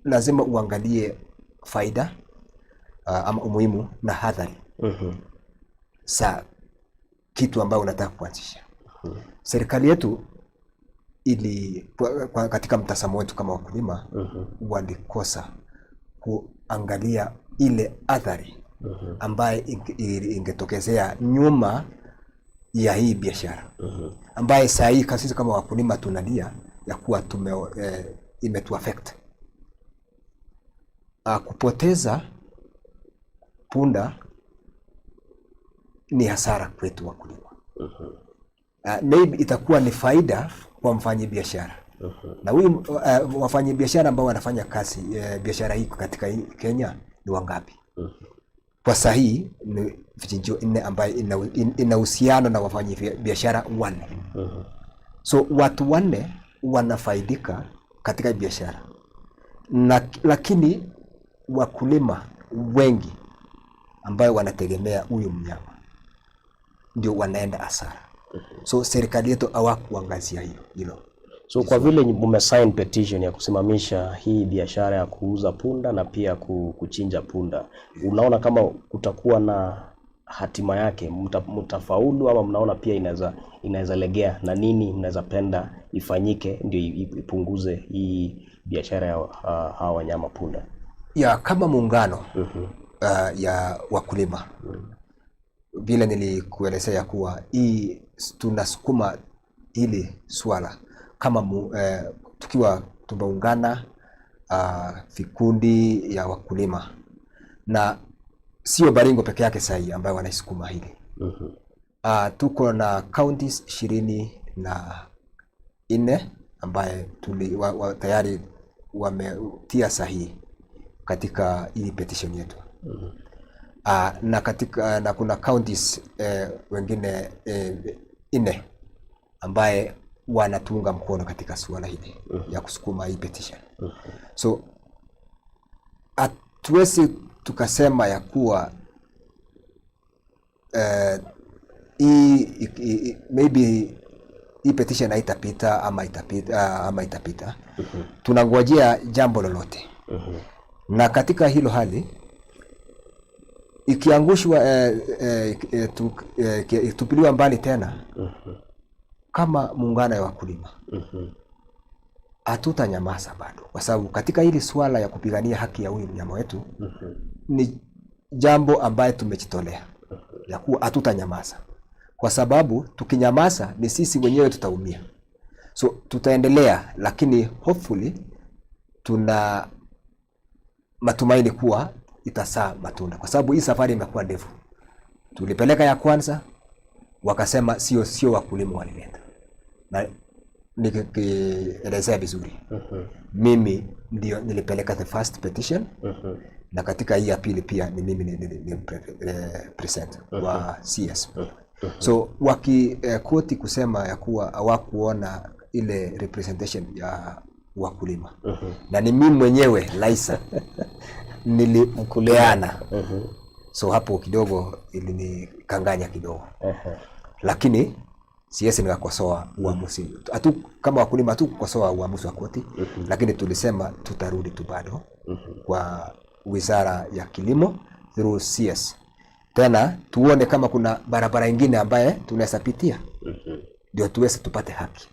lazima uangalie faida ama umuhimu na hadhari sa kitu ambayo unataka kuanzisha. Serikali yetu katika mtazamo wetu kama wakulima, walikosa kuangalia ile athari ambaye ingetokezea nyuma ya hii biashara, ambaye saa hii sisi kama wakulima tunalia ya kuwa imetu affect. Kupoteza punda ni hasara kwetu wakulima. Maybe itakuwa ni faida kwa mfanyi biashara, Na huyu wafanya biashara ambao wanafanya kazi biashara hii katika Kenya ni wangapi? Kwa sahihi ni vichinjio 4 ambayo ina uhusiano na wafanya biashara 4. So watu 4 wanafaidika katika biashara. Lakini wakulima wengi ambayo wanategemea huyu mnyama ndio wanaenda hasara. So serikali yetu hawakuangazia hilo. So kwa vile mmesign petition ya kusimamisha hii biashara ya kuuza punda na pia kuchinja punda, unaona kama kutakuwa na hatima yake, mtafaulu ama mnaona pia inaweza legea, na nini mnaweza penda ifanyike ndio ipunguze hii biashara ya hawa wanyama punda? Ya kama muungano ya wakulima, vile nilikuelezea kuwa hii tunasukuma hili swala kama tukiwa tumeungana vikundi ya wakulima, na sio Baringo peke yake sasa ambayo wanaisukuma hili. Tuko na counties 24 ambaye tayari wametia sahihi katika hii petition yetu. Na kuna counties wengine 4 ambaye wanatunga mkono katika suala hili ya kusukuma hii petition. So hatuwezi tukasema ya kuwa maybe hii petition haitapita ama itapita. Tunangojea jambo lolote. Na katika hilo hali ikiangushwa tupiliwa mbali tena, kama muungano wa wakulima hatutanyamaza bado, kwa sababu katika hili swala ya kupigania haki ya huyu mnyama wetu ni jambo ambaye tumejitolea ya kuwa hatutanyamaza, kwa sababu tukinyamaza ni sisi wenyewe tutaumia. So tutaendelea, lakini hopefully tuna matumaini kuwa itasaa matunda, kwa sababu hii safari imekuwa ndefu. Tulipeleka ya kwanza wakasema sio wakulima walileta, na nikielezea vizuri mimi ndio nilipeleka the first petition, na katika hii ya pili pia ni mimi ni present wa CS. So wakikoti kusema ya kuwa hawakuona ile representation ya wakulima, na ni mimi mwenyewe Laisa nilimkuleana. So hapo kidogo ilinikanganya kidogo. Lakini siwezi nikakosoa uamuzi. Kama wakulima kukosoa uamuzi wa koti, lakini tulisema tutarudi tu bado kwa Wizara ya Kilimo through CS. Tena tuone kama kuna barabara nyingine ambaye tunaweza pitia ndio tuweze tupate haki.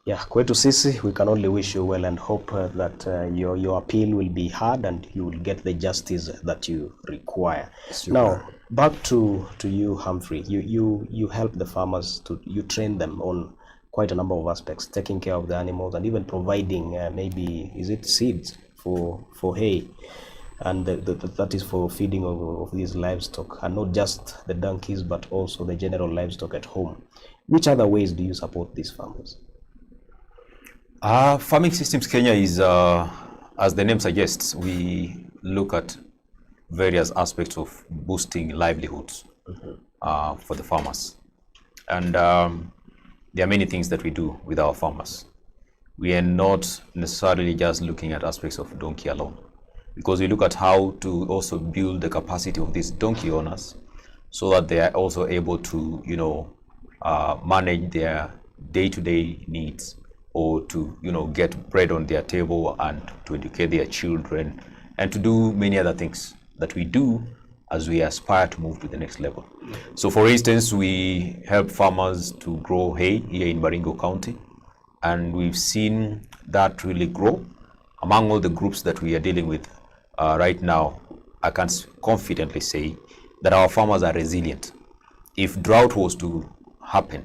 Yeah, kwetu sisi we can only wish you well and hope that your appeal will be heard and you will get the justice that you require. Now, back to you, Humphrey. You help the farmers, you train them on quite a number of aspects, taking care of the animals and even providing maybe seeds for hay, and that is for feeding of these livestock, and not just the donkeys but also the general livestock at home. Which other ways do you support these farmers? Farming Systems Kenya is, as the name suggests, we look at various aspects of boosting livelihoods for the farmers. And there are many things that we do with our farmers. We are not necessarily just looking at aspects of donkey alone, because we look at how to also build the capacity of these donkey owners so that they are also able to, manage their day-to-day needs, or to, get bread on their table and to educate their children and to do many other things that we do as we aspire to move to the next level. So for instance, we help farmers to grow hay here in Baringo County, and we've seen that really grow. Among all the groups that we are dealing with right now, I can confidently say that our farmers are resilient. If drought was to happen,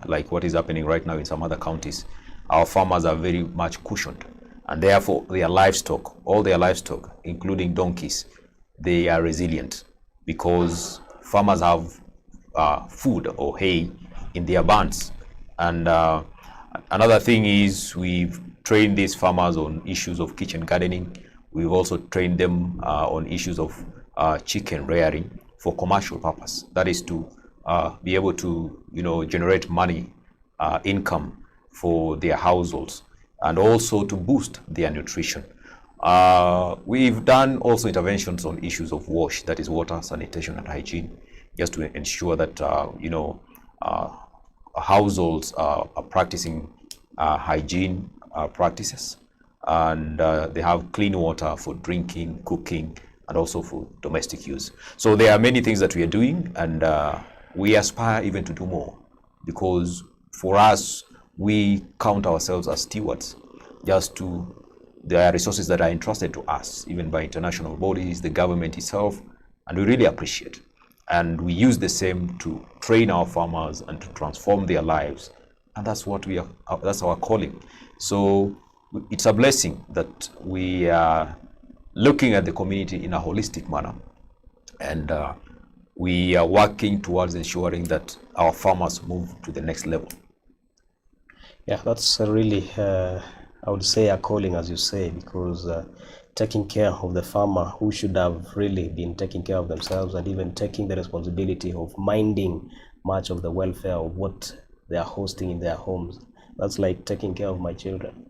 like what is happening right now in some other counties, our farmers are very much cushioned, and therefore all their livestock, including donkeys, they are resilient because farmers have food or hay in their barns, and Another thing is we've trained these farmers on issues of kitchen gardening. We've also trained them on issues of chicken rearing for commercial purpose. That is to be able to, generate money, income for their households, and also to boost their nutrition. We've done also interventions on issues of WASH, that is water, sanitation, and hygiene, just to ensure that households are practicing hygiene practices, and they have clean water for drinking, cooking, and also for domestic use. So there are many things that we are doing, and we aspire even to do more, because for us, we count ourselves as stewards just to the resources that are entrusted to us, even by international bodies, the government itself, and we really appreciate. And we use the same to train our farmers and to transform their lives, and that's what that's our calling. So it's a blessing that we are looking at the community in a holistic manner, and we are working towards ensuring that our farmers move to the next level. Yeah, that's really, I would say, a calling, as you say, because taking care of the farmer who should have really been taking care of themselves, and even taking the responsibility of minding much of the welfare of what they are hosting in their homes. That's like taking care of my children.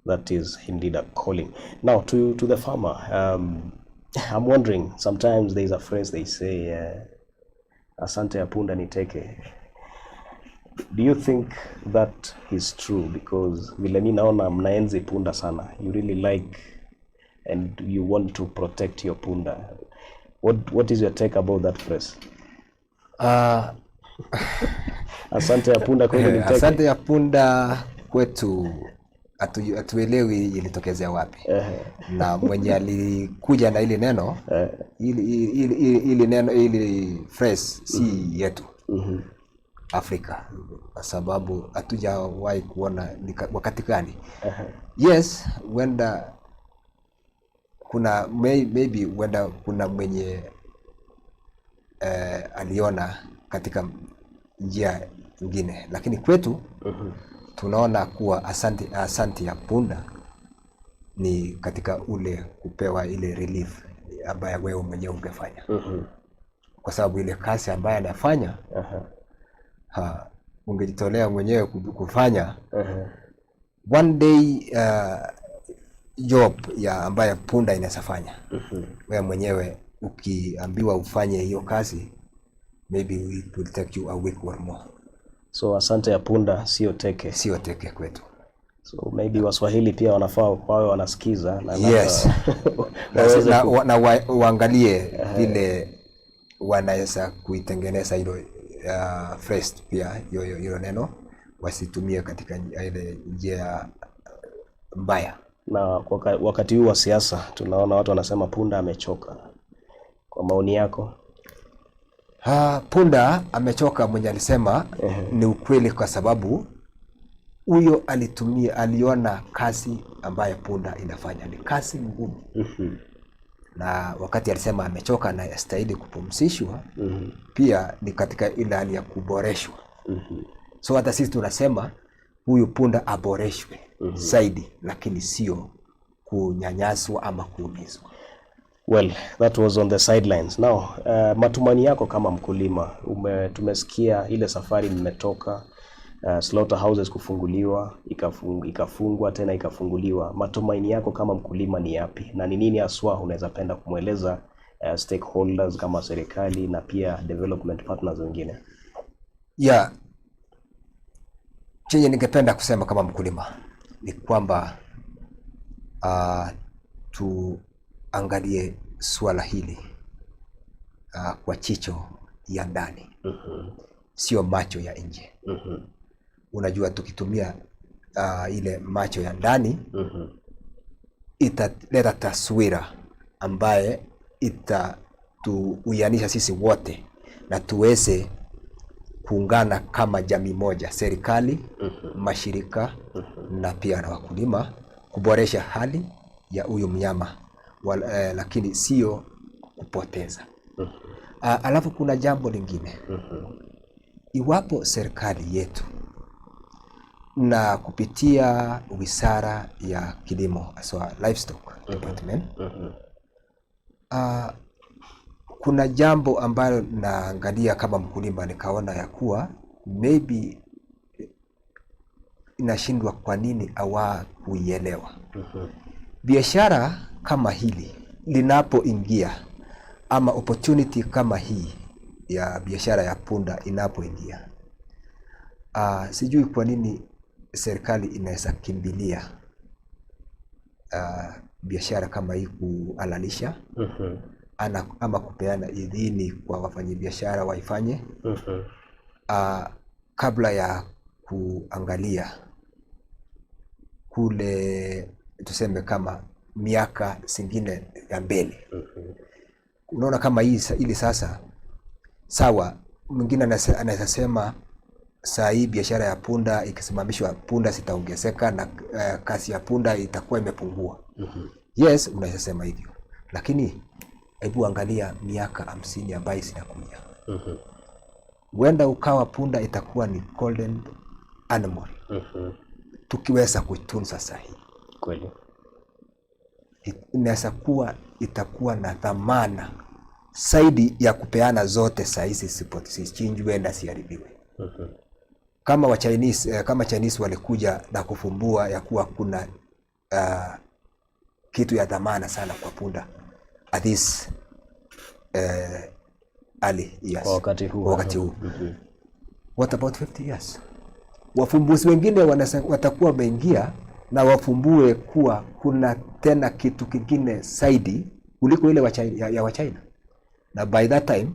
That is indeed a calling. Now, to the farmer, I'm wondering, sometimes there's a phrase they say, asante ya punda niteke. Do you think that is true? Because vile mimi naona mnaenzi punda sana. You really like and you want to protect your punda. What is your take about that phrase? Asante ya punda kweli niteke. Asante ya punda kwetu atuelewi ilitokezea wapi. Na mwenye alikuja na ile neno, ile neno, ile phrase si yetu. Afrika, kwa sababu hatujawahi kuona wakati gani. Yes, wenda kuna maybe wenda kuna mwenye aliona katika njia nyingine, lakini kwetu tunaona kuwa asante ya punda ni katika ule kupewa ile relief ambayo wewe mwenyewe ungefanya. Kwa sababu ile kazi ambayo anafanya ungejitolea mwenyewe kufanya. One day job ya ambayo punda inasafanya. Wewe mwenyewe ukiambiwa ufanye hiyo kazi, maybe it will take you a week or more. So asante ya punda sio teke. Sio teke kwetu. So maybe Waswahili pia wanafaa wawe wanasikiza na yes. na waangalie vile wanaweza kuitengeneza hilo phrase pia, hiyo neno wasitumie katika ile njia mbaya. Na wakati huu wa siasa tunaona watu wanasema punda amechoka. Kwa maoni yako? Punda amechoka, mwenye alisema ni ukweli, kwa sababu huyo aliona kazi ambayo punda inafanya ni kazi ngumu. Na wakati alisema amechoka na yastahili kupumzishwa, pia ni katika ile hali ya kuboreshwa. So hata sisi tunasema huyu punda aboreshwe zaidi, lakini sio kunyanyaswa ama kuumizwa. Well, that was on the sidelines. Now, matumaini yako kama mkulima, tumesikia ile safari mmetoka, slaughterhouses kufunguliwa, ikafungwa tena ikafunguliwa. Matumaini yako kama mkulima ni yapi? Na ni nini haswa unaweza penda kumweleza stakeholders kama serikali na pia development partners wengine? Yeah. Chenye ningependa kusema kama mkulima ni kwamba tuangalie swala hili kwa jicho ya ndani. Sio macho ya nje. Unajua, tukitumia ile macho ya ndani italeta taswira ambaye itatuuyanisha sisi wote na tuweze kuungana kama jamii moja, serikali, mashirika na pia na wakulima, kuboresha hali ya huyu mnyama, lakini sio kupoteza. Alafu kuna jambo lingine. Iwapo serikali yetu na kupitia Wizara ya Kilimo, so Livestock Department. Kuna jambo ambalo naangalia kama mkulima, nikaona ya kuwa maybe inashindwa kwa nini kuielewa. Biashara kama hili linapoingia, ama opportunity kama hii ya biashara ya punda inapoingia, sijui kwa nini serikali inaweza kimbilia biashara kama hii kuhalalisha ama kupeana idhini kwa wafanyabiashara waifanye kabla ya kuangalia kule, tuseme kama miaka zingine ya mbele. Unaona kama ili sasa sawa, mwingine anaweza sema saa hii biashara ya punda ikisimamishwa, punda zitaongezeka na kasi ya punda itakuwa imepungua. Yes, unaweza sema hivyo, lakini hebu angalia miaka 50 ambayo zinakuja. Huenda ukawa punda itakuwa ni golden animal tukiweza kuitunza sahihi. Kweli. Inaweza kuwa itakuwa na dhamana zaidi ya kupeana zote sahihi, zisichinjwe na siharibiwe. Kama Chinese walikuja na kufumbua ya kuwa kuna kitu ya dhamana sana kwa punda at this early years, wakati huu. What about 50 years? Wafumbuzi wengine watakuwa wameingia na wafumbue kuwa kuna tena kitu kingine zaidi kuliko ile ya Wachina, na by that time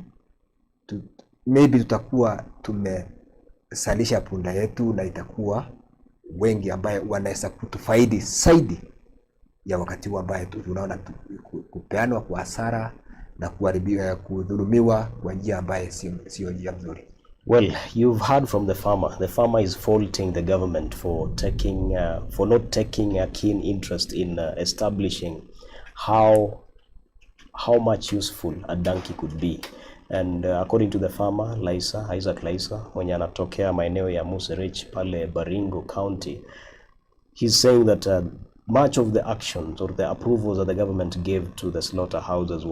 maybe tutakuwa tumesalisha punda yetu na itakuwa wengi ambaye wanaweza kutufaidi zaidi ya wakati huu ambaye tunaona kupeanwa kwa hasara na kuharibiwa, kudhulumiwa kwa njia ambaye sio njia nzuri. Well, you've heard from the farmer. The farmer is faulting the government for not taking a keen interest in establishing how much useful a donkey could be. And according to the farmer, Isaac Laisa, mwenye anatokea maeneo ya Muserich pale Baringo County, he's saying that much of the actions or the approvals that the government gave to the slaughterhouses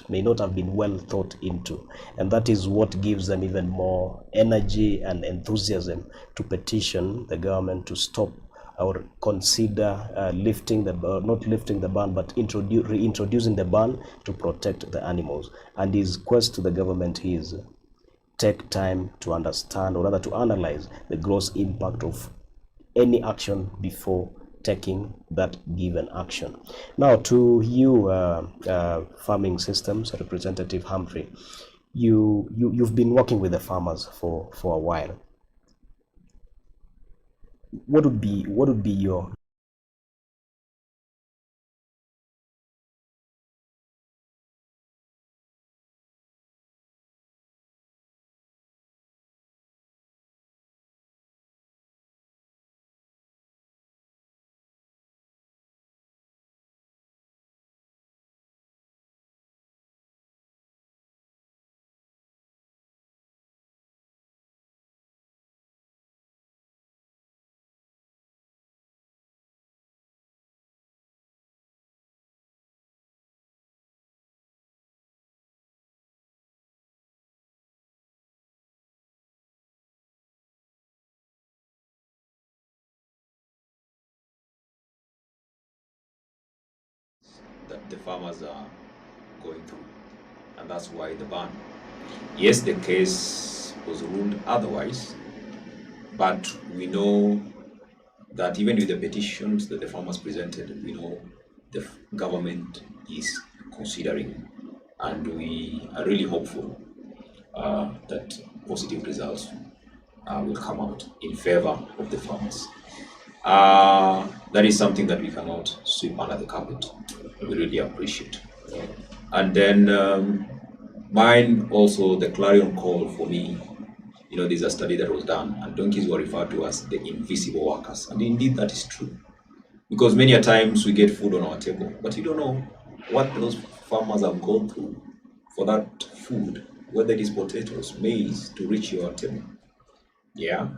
may not have been well thought into, and that is what gives them even more energy and enthusiasm to petition the government to stop or consider not lifting the ban, but reintroducing the ban to protect the animals. And his quest to the government is take time to understand, or rather to analyze the gross impact of any action before taking that given action. Now to you, Farming Systems Representative Humphrey, you've been working with the farmers for a while. What would be your that the farmers are going through, and that's why the ban. Yes, the case was ruled otherwise, but we know that even with the petitions that the farmers presented, we know the government is considering, and we are really hopeful that positive results will come out in favor of the farmers. That is something that we cannot sweep under the carpet. We really appreciate. And then mine also, the clarion call for me, there's a study that was done, and donkeys were referred to as the invisible workers. And indeed that is true. Because many a times we get food on our table, but you don't know what those farmers have gone through for that food, whether it is potatoes, maize, to reach your table. Yeah.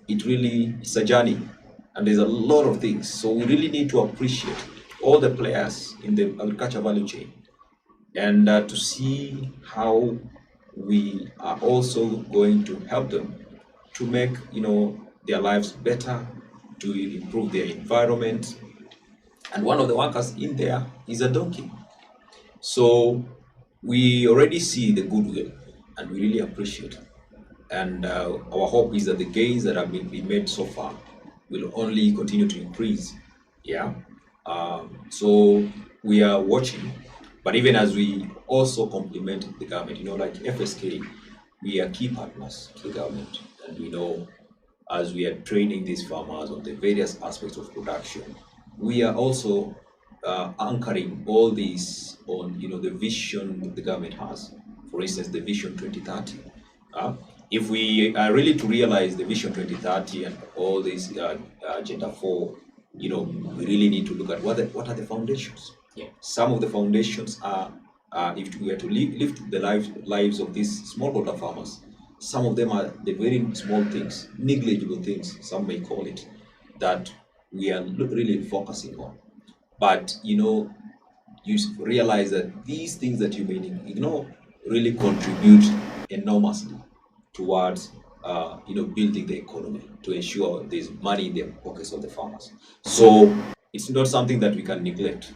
it's a journey, and there's a lot of things. So we really need to appreciate all the players in the agriculture value chain, and to see how we are also going to help them to make their lives better, to improve their environment. And one of the workers in there is a donkey. So we already see the goodwill, and we really appreciate it. And our hope is that the gains that have been made so far will only continue to increase. Yeah. So we are watching, but even as we also complement the government, like FSK, we are key partners to the government, and we know as we are training these farmers on the various aspects of production, we are also anchoring all these on the vision that the government has. For instance, the Vision 2030. If we are really to realize the Vision 2030 and all this Agenda 4, we really need to look at what are the foundations. Yeah. Some of the foundations are, if we are to lift the lives of these smallholder farmers, some of them are the very small things, negligible things, some may call it, that we are really focusing on. But you realize that these things that you may ignore really contribute enormously towards building the economy, to ensure there's money in the pockets of the farmers. So it's not something that we can neglect.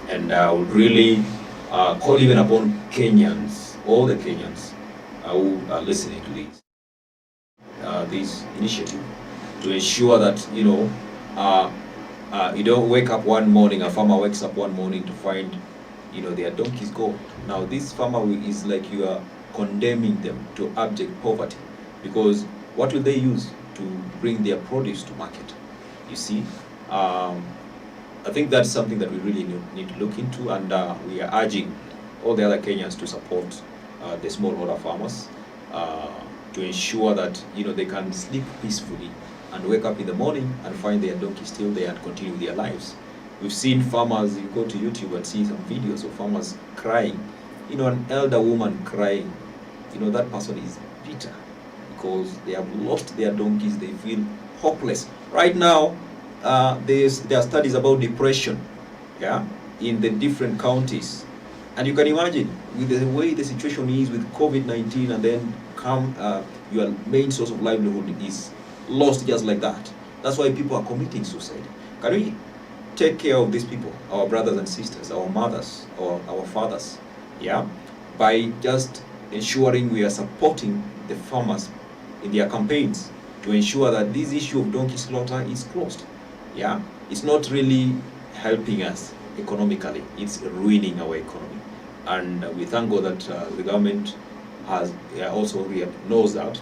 And I would really call even upon Kenyans, all the Kenyans who are listening to this initiative, to ensure that you don't wake up one morning, a farmer wakes up one morning to find their donkeys go. Now this farmer is like you are condemning them to abject poverty, because what will they use to bring their produce to market? You see, I think that's something that we really need to look into, and we are urging all the other Kenyans to support the smallholder farmers, to ensure that they can sleep peacefully and wake up in the morning and find their donkey still there and continue their lives. We've seen farmers, you go to YouTube and see some videos of farmers crying, an elder woman crying. That person is bitter because they have lost their donkeys. They feel hopeless. Right now, there are studies about depression, in the different counties. And you can imagine, with the way the situation is with COVID-19, and then your main source of livelihood is lost just like that. That's why people are committing suicide. Can we take care of these people, our brothers and sisters, our mothers, or our fathers, by just ensuring we are supporting the farmers in their campaigns to ensure that this issue of donkey slaughter is closed? It's not really helping us economically, it's ruining our economy. And we thank God that the government has also knows that,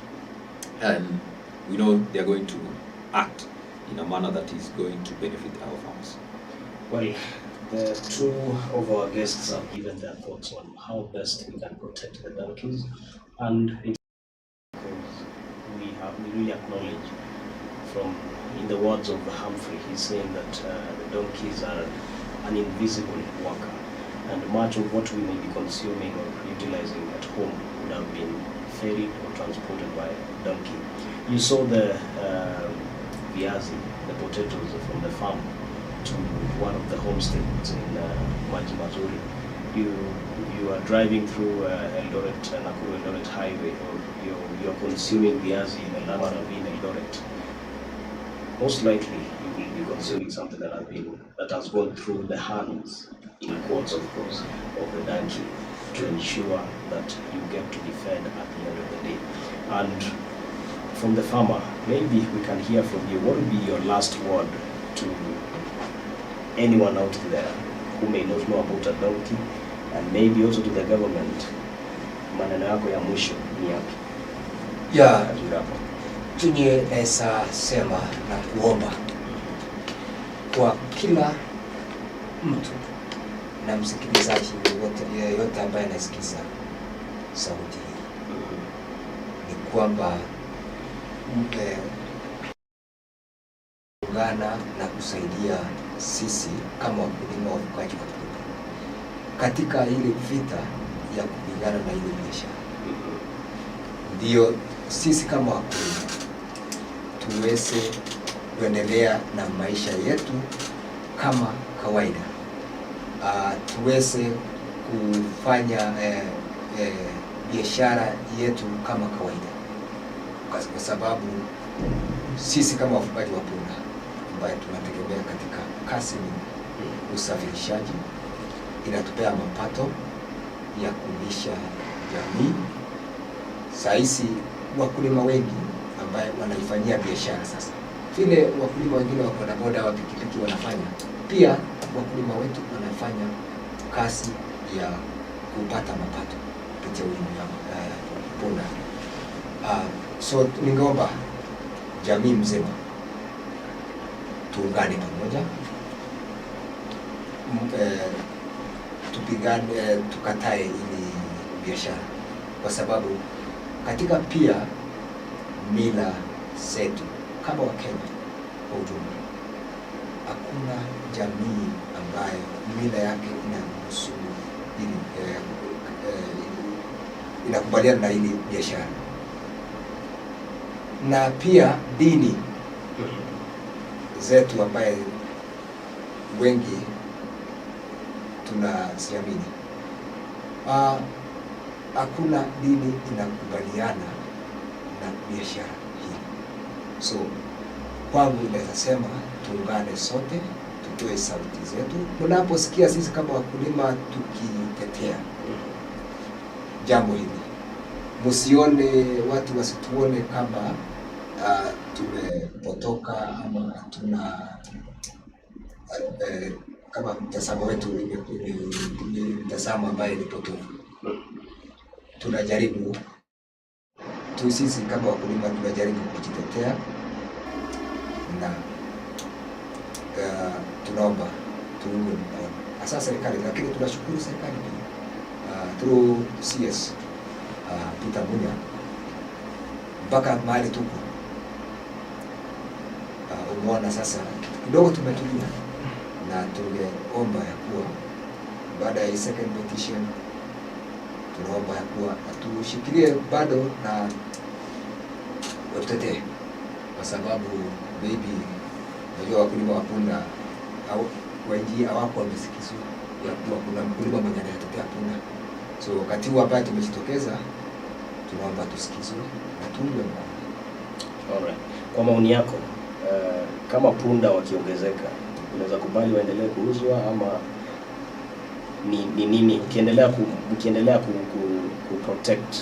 and we know they are going to act in a manner that is going to benefit our farmers. Well, the two of our guests have given their thoughts on how best we can protect the donkeys, and it's because we really acknowledge, from in the words of Humphrey, he's saying that the donkeys are an invisible worker, and much of what we may be consuming or utilizing at home would have been ferried or transported by a donkey. You saw the viazi, the potatoes from the farm, to one of the homesteads in Maji Mazuri. You are driving through Eldoret, Nakuru Eldoret highway, or you're consuming viazi in the Ravine Eldoret. Most likely you will be consuming something that has gone through the hands, in quotes of course, of the donkey, to ensure that you get to be fed at the end of the day. And from the farmer, maybe we can hear from you. What would be your last word to anyone out there who may not know about a donkey, and maybe also to the government? Maneno yako ya mwisho ni yapi? Tunaweza sema na kuomba kwa kila mtu na msikilizaji yeyote ambaye anasikiza sauti hii, ni kwamba ungana na kusaidia sisi kama wakulima wafugaji wa punda katika ile vita ya kupigana na ile biashara. Ndio sisi kama wakulima tuweze kuendelea na maisha yetu kama kawaida. Tuweze kufanya biashara yetu kama kawaida, kwa sababu sisi kama wafugaji wa punda ambaye tunategemea katika kasi ni usafirishaji, inatupea mapato ya kulisha jamii. Saisi wakulima wengi ambaye wanaifanyia biashara sasa, vile wakulima wengine wa bodaboda wa pikipiki wanafanya, pia wakulima wetu wanafanya kazi ya kupata mapato kupitia ulimo ya punda. So ningeomba jamii mzima tuungane pamoja, tupigane, tukatae ili biashara, kwa sababu katika pia mila zetu kama Wakenya kwa ujumla, hakuna jamii ambayo mila yake inaruhusu inakubaliana na ili biashara. Na pia dini zetu ambaye wengi tunaziamini, hakuna dini inakubaliana na biashara hii. So kwangu naweza sema tuungane sote, tutoe sauti zetu. Mnaposikia sisi kama wakulima tukitetea jambo hili, msione, watu wasituone kama tumepotoka ama hatuna kama mtazamo wetu ni mtazamo ambaye ni potofu. Tunajaribu tu, sisi kama wakulima tunajaribu kujitetea, na tunaomba tuunge mkono hasa serikali, lakini tunashukuru serikali pia through CS Peter Munya mpaka mahali tuko. Umeona sasa kidogo tumetulia, na tungeomba ya kuwa baada ya second petition, tunaomba ya kuwa tushikilie bado na watetee, kwa sababu maybe najua wakulima wa punda au wengi hawako wamesikizwa ya kuwa kuna mkulima mwenye anatetea punda. So wakati huu ambaye tumejitokeza, tunaomba tusikizwe na tuunge mkono. Alright. Kwa maoni yako, kama punda wakiongezeka, unaweza kubali waendelee kuuzwa ama ni nini? Ukiendelea ku protect,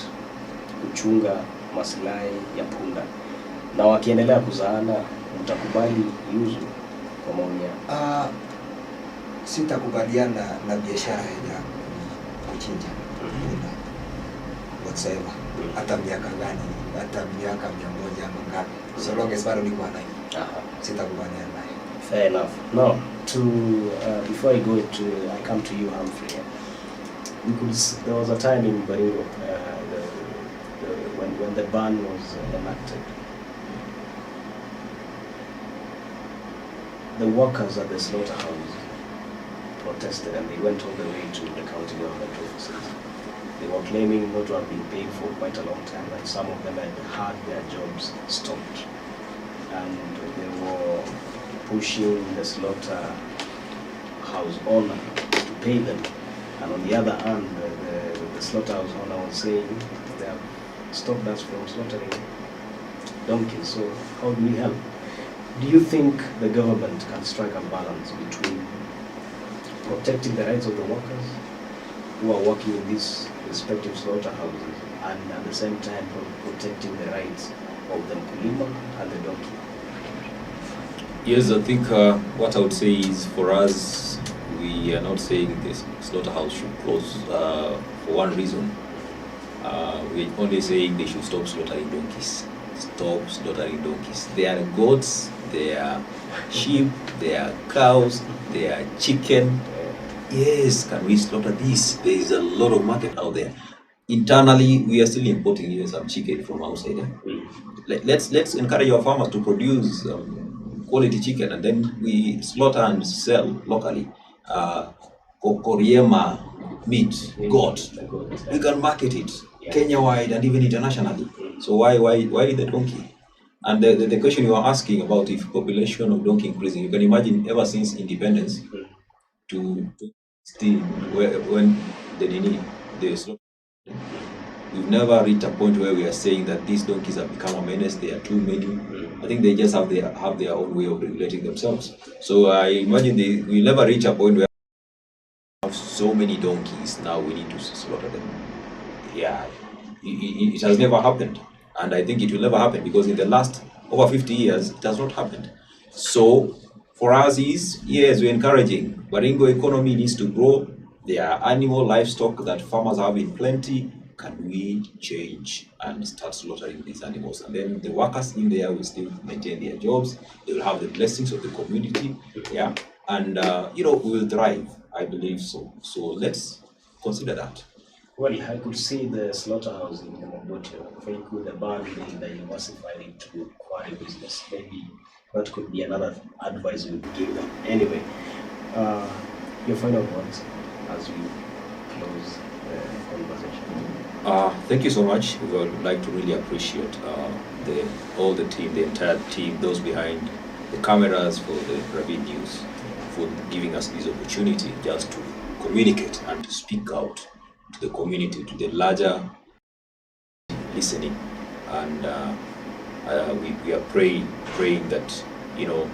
kuchunga maslahi ya punda, na wakiendelea kuzaana, utakubali iuzwe kwa maoni yako? Sitakubaliana na biashara ya kuchinja punda whatsoever, hata miaka gani, hata miaka 100 ama ngapi, so long as bado niko hai. Sitakubaliana naye. Fair enough. Now, before I come to you, Humphrey. There was a time in Baringo when the ban was enacted. The workers at the slaughterhouse protested, and they went all the way to the county government offices. They were claiming not to have been paid for quite a long time, and some of them had their jobs stopped. And they were pushing the slaughterhouse owner to pay them. And on the other hand, the slaughterhouse owner was saying they have stopped us from slaughtering donkeys. So how do we help? Do you think the government can strike a balance between protecting the rights of the workers who are working in these respective slaughterhouses and at the same time protecting the rights of the mkulima and the donkey? Yes, I think what I would say is, for us, we are not saying this slaughterhouse should close for one reason. We're only saying they should stop slaughtering donkeys. Stop slaughtering donkeys. They are goats, they are sheep, they are cows, they are chicken. Yes, can we slaughter this? There is a lot of market out there. Internally, we are still importing even some chicken from outside. Let's encourage our farmers to produce quality chicken, and then we slaughter and sell locally. Kokoriema meat, goat. We can market it Kenya-wide and even internationally. So why the donkey? And the question you are asking about if population of donkey increasing, you can imagine ever since independence to still when the slaughter, we've never reached a point where we are saying that these donkeys have become a menace. They are too many. I think they just have their own way of regulating themselves. So I imagine we never reach a point where we have so many donkeys. Now we need to slaughter them. Yeah, it has never happened, and I think it will never happen because in the last over 50 years it has not happened. So for us yes, we're encouraging. Baringo economy needs to grow. There are animal livestock that farmers have in plenty. Can we change and start slaughtering these animals? And then the workers in there will still maintain their jobs. They will have the blessings of the community. Yeah, and we will thrive. I believe so. So let's consider that. Well, I could see the slaughterhouse in Mombotio. If I could abandon the diversified into quarry business, maybe that could be another advice we would give them. Anyway, your final words as we close the conversation. Thank you so much. We would like to really appreciate all the team, the entire team, those behind the cameras for the Ravine News, for giving us this opportunity just to communicate and to speak out to the community, to the larger listening, and we are praying that you'll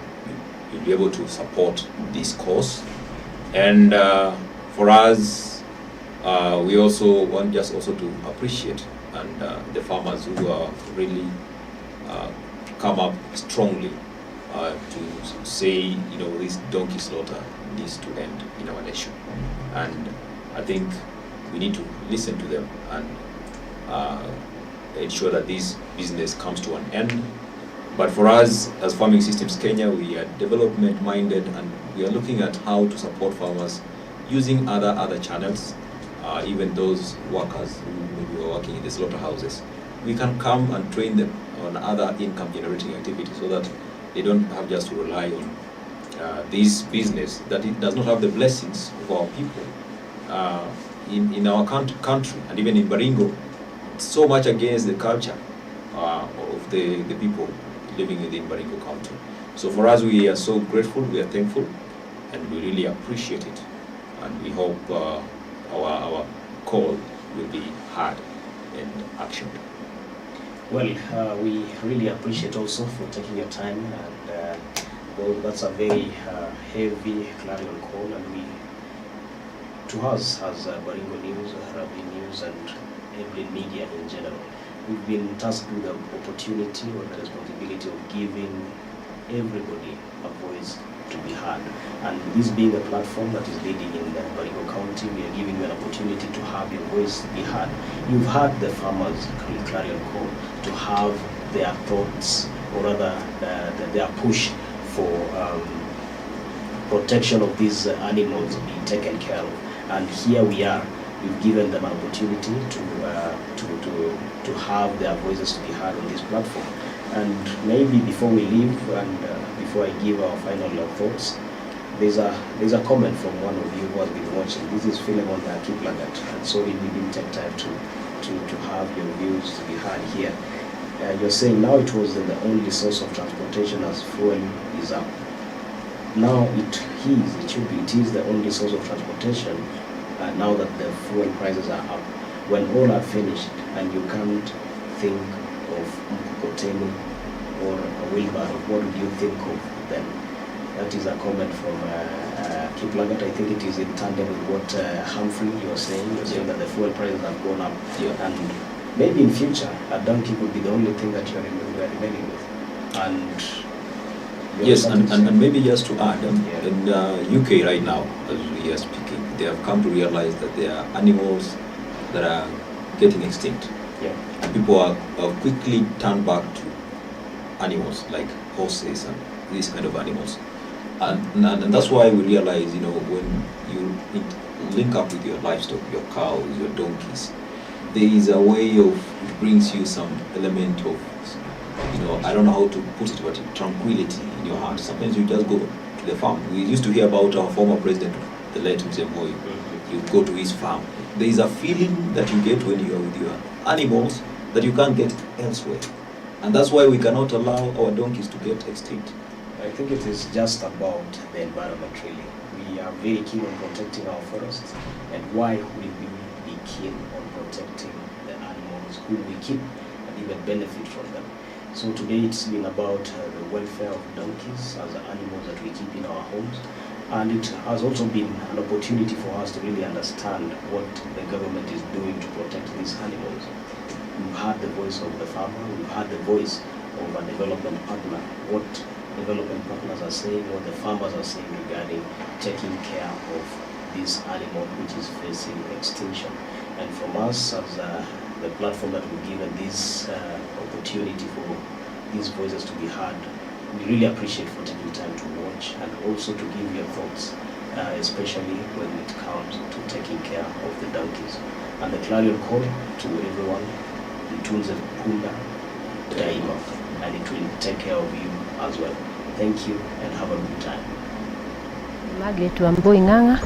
be able to support this cause. And for us, we also want just also to appreciate and the farmers who are really come up strongly to say this donkey slaughter needs to end in our nation, and I think we need to listen to them and ensure that this business comes to an end. But for us, as Farming Systems Kenya, we are development minded, and we are looking at how to support farmers using other channels, even those workers who maybe are working in the slaughterhouses. We can come and train them on other income generating activities so that they don't have just to rely on this business, that it does not have the blessings of our people. In our country, and even in Baringo, so much against the culture of the people living within Baringo County. So for us, we are so grateful, we are thankful, and we really appreciate it. And we hope our call will be heard and actioned. Well, we really appreciate also for taking your time, and well, that's a very heavy clarion call, and to us as Baringo News, Ravine News, and every media in general, we've been tasked with the opportunity or the responsibility of giving everybody a voice to be heard. And this being a platform that is leading in Baringo County, we are giving you an opportunity to have your voice be heard. You've heard the farmers' clarion call to have their thoughts, or rather their push for protection of these animals being taken care of. And here we are. We've given them an opportunity to have their voices to be heard on this platform. And maybe before we leave, and before I give our final thoughts, there's a comment from one of you who has been watching. This is Philemon Kiplagat, and sorry we didn't take time to have your views to be heard here. You're saying now it was the only source of transportation as fuel is up. Now it is the only source of transportation now that the fuel prices are up. When all are finished and you can't think of mkokoteni or a wheelbarrow, what do you think of then? That is a comment from Kiplagat. I think it is in tandem with what Humphrey you're saying. You're saying that the fuel prices have gone up, and maybe in future a donkey could be the only thing that you are remaining with. And yes, and maybe just to add, in UK right now, as we are speaking, they have come to realize that there are animals that are getting extinct. Yeah. And people are quickly turned back to animals like horses and these kind of animals. And that's why we realize, when you link up with your livestock, your cows, your donkeys, there is a way of, it brings you some element of, I don't know how to put it, but tranquility in your heart. Sometimes you just go to the farm. We used to hear about our former president, the late Mzee. You go to his farm. There is a feeling that you get when you are with your animals that you can't get elsewhere. And that's why we cannot allow our donkeys to get extinct. I think it is just about the environment, really. We are very keen on protecting our forests, and why would we be keen on protecting the animals whom we keep and even benefit from them? So today it's been about the welfare of donkeys as the animals that we keep in our homes, and it has also been an opportunity for us to really understand what the government is doing to protect these animals. We've heard the voice of the farmer, we've heard the voice of a development partner, what development partners are saying, what the farmers are saying regarding taking care of this animal which is facing extinction. And from us as the platform that we've given this opportunity for these voices to be heard, we really appreciate for taking time to watch and also to give your thoughts, especially when it comes to taking care of the donkeys. And the clarion call to everyone, Mtunze Punda Daima, and it will take care of you as well. Thank you and have a good time. Margaret Wambui Ng'ang'a,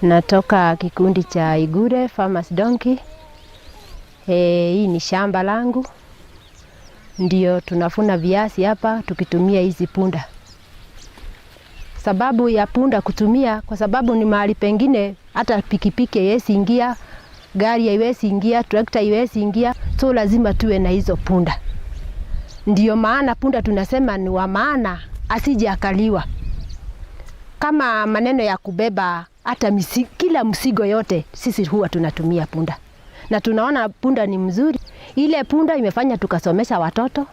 natoka kikundi cha Igure Farmers Donkey. Hii ni shamba langu, ndio tunafuna viazi hapa tukitumia hizi punda. Sababu ya punda kutumia, kwa sababu ni mahali pengine hata pikipiki haiwezi ingia, gari haiwezi ingia, trakta haiwezi ingia, so lazima tuwe na hizo punda. Ndio maana punda tunasema ni wa maana, asije akaliwa. Kama maneno ya kubeba hata kila mzigo yote, sisi huwa tunatumia punda. Na tunaona punda ni mzuri. Ile punda imefanya tukasomesha watoto.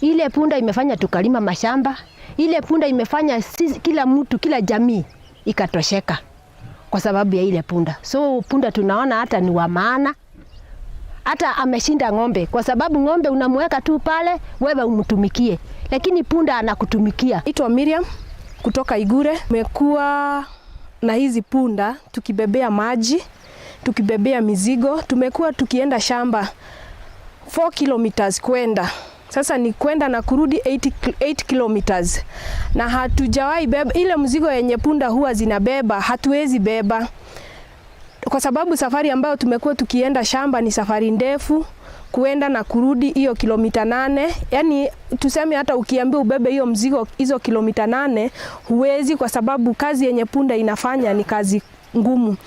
Ile punda imefanya tukalima mashamba. Ile punda imefanya sisi, kila mtu, kila jamii ikatosheka kwa sababu ya ile punda. So punda tunaona hata ni wa maana. Hata ameshinda ng'ombe, kwa sababu ng'ombe unamweka tu pale wewe umtumikie, lakini punda anakutumikia. Naitwa Miriam kutoka Igure. Tumekuwa na hizi punda tukibebea maji, tukibebea mizigo. Tumekuwa tukienda shamba 4 kilometers kwenda. Sasa ni kwenda na kurudi 8 kilometers. Na hatujawahi beba ile mzigo yenye punda huwa zinabeba, hatuwezi beba. Kwa sababu safari ambayo tumekuwa tukienda shamba ni safari ndefu, kuenda na kurudi hiyo kilomita 8. Yani tuseme hata ukiambia ubebe hiyo mzigo hizo kilomita 8 huwezi, kwa sababu kazi yenye punda inafanya ni kazi ngumu.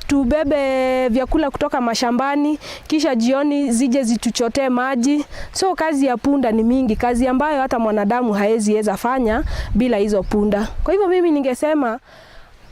Tubebe vyakula kutoka mashambani, kisha jioni zije zituchotee maji. So kazi ya punda ni mingi, kazi ambayo hata mwanadamu haezi fanya bila hizo punda. Kwa hivyo mimi ningesema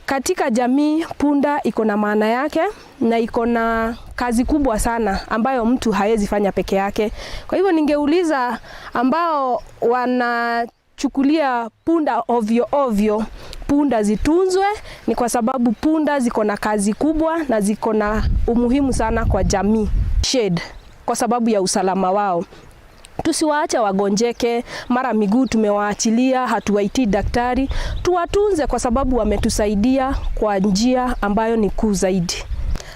katika jamii punda iko na maana yake na iko na kazi kubwa sana ambayo mtu haezi fanya peke yake. Kwa hivyo ningeuliza ambao wanachukulia punda ovyo ovyo, punda zitunzwe, ni kwa sababu punda ziko na kazi kubwa na ziko na umuhimu sana kwa jamii. Shed kwa sababu ya usalama wao. Tusiwaache wagonjeke, mara miguu tumewaachilia, hatuwaiti daktari. Tuwatunze kwa sababu wametusaidia kwa njia ambayo ni kuu zaidi.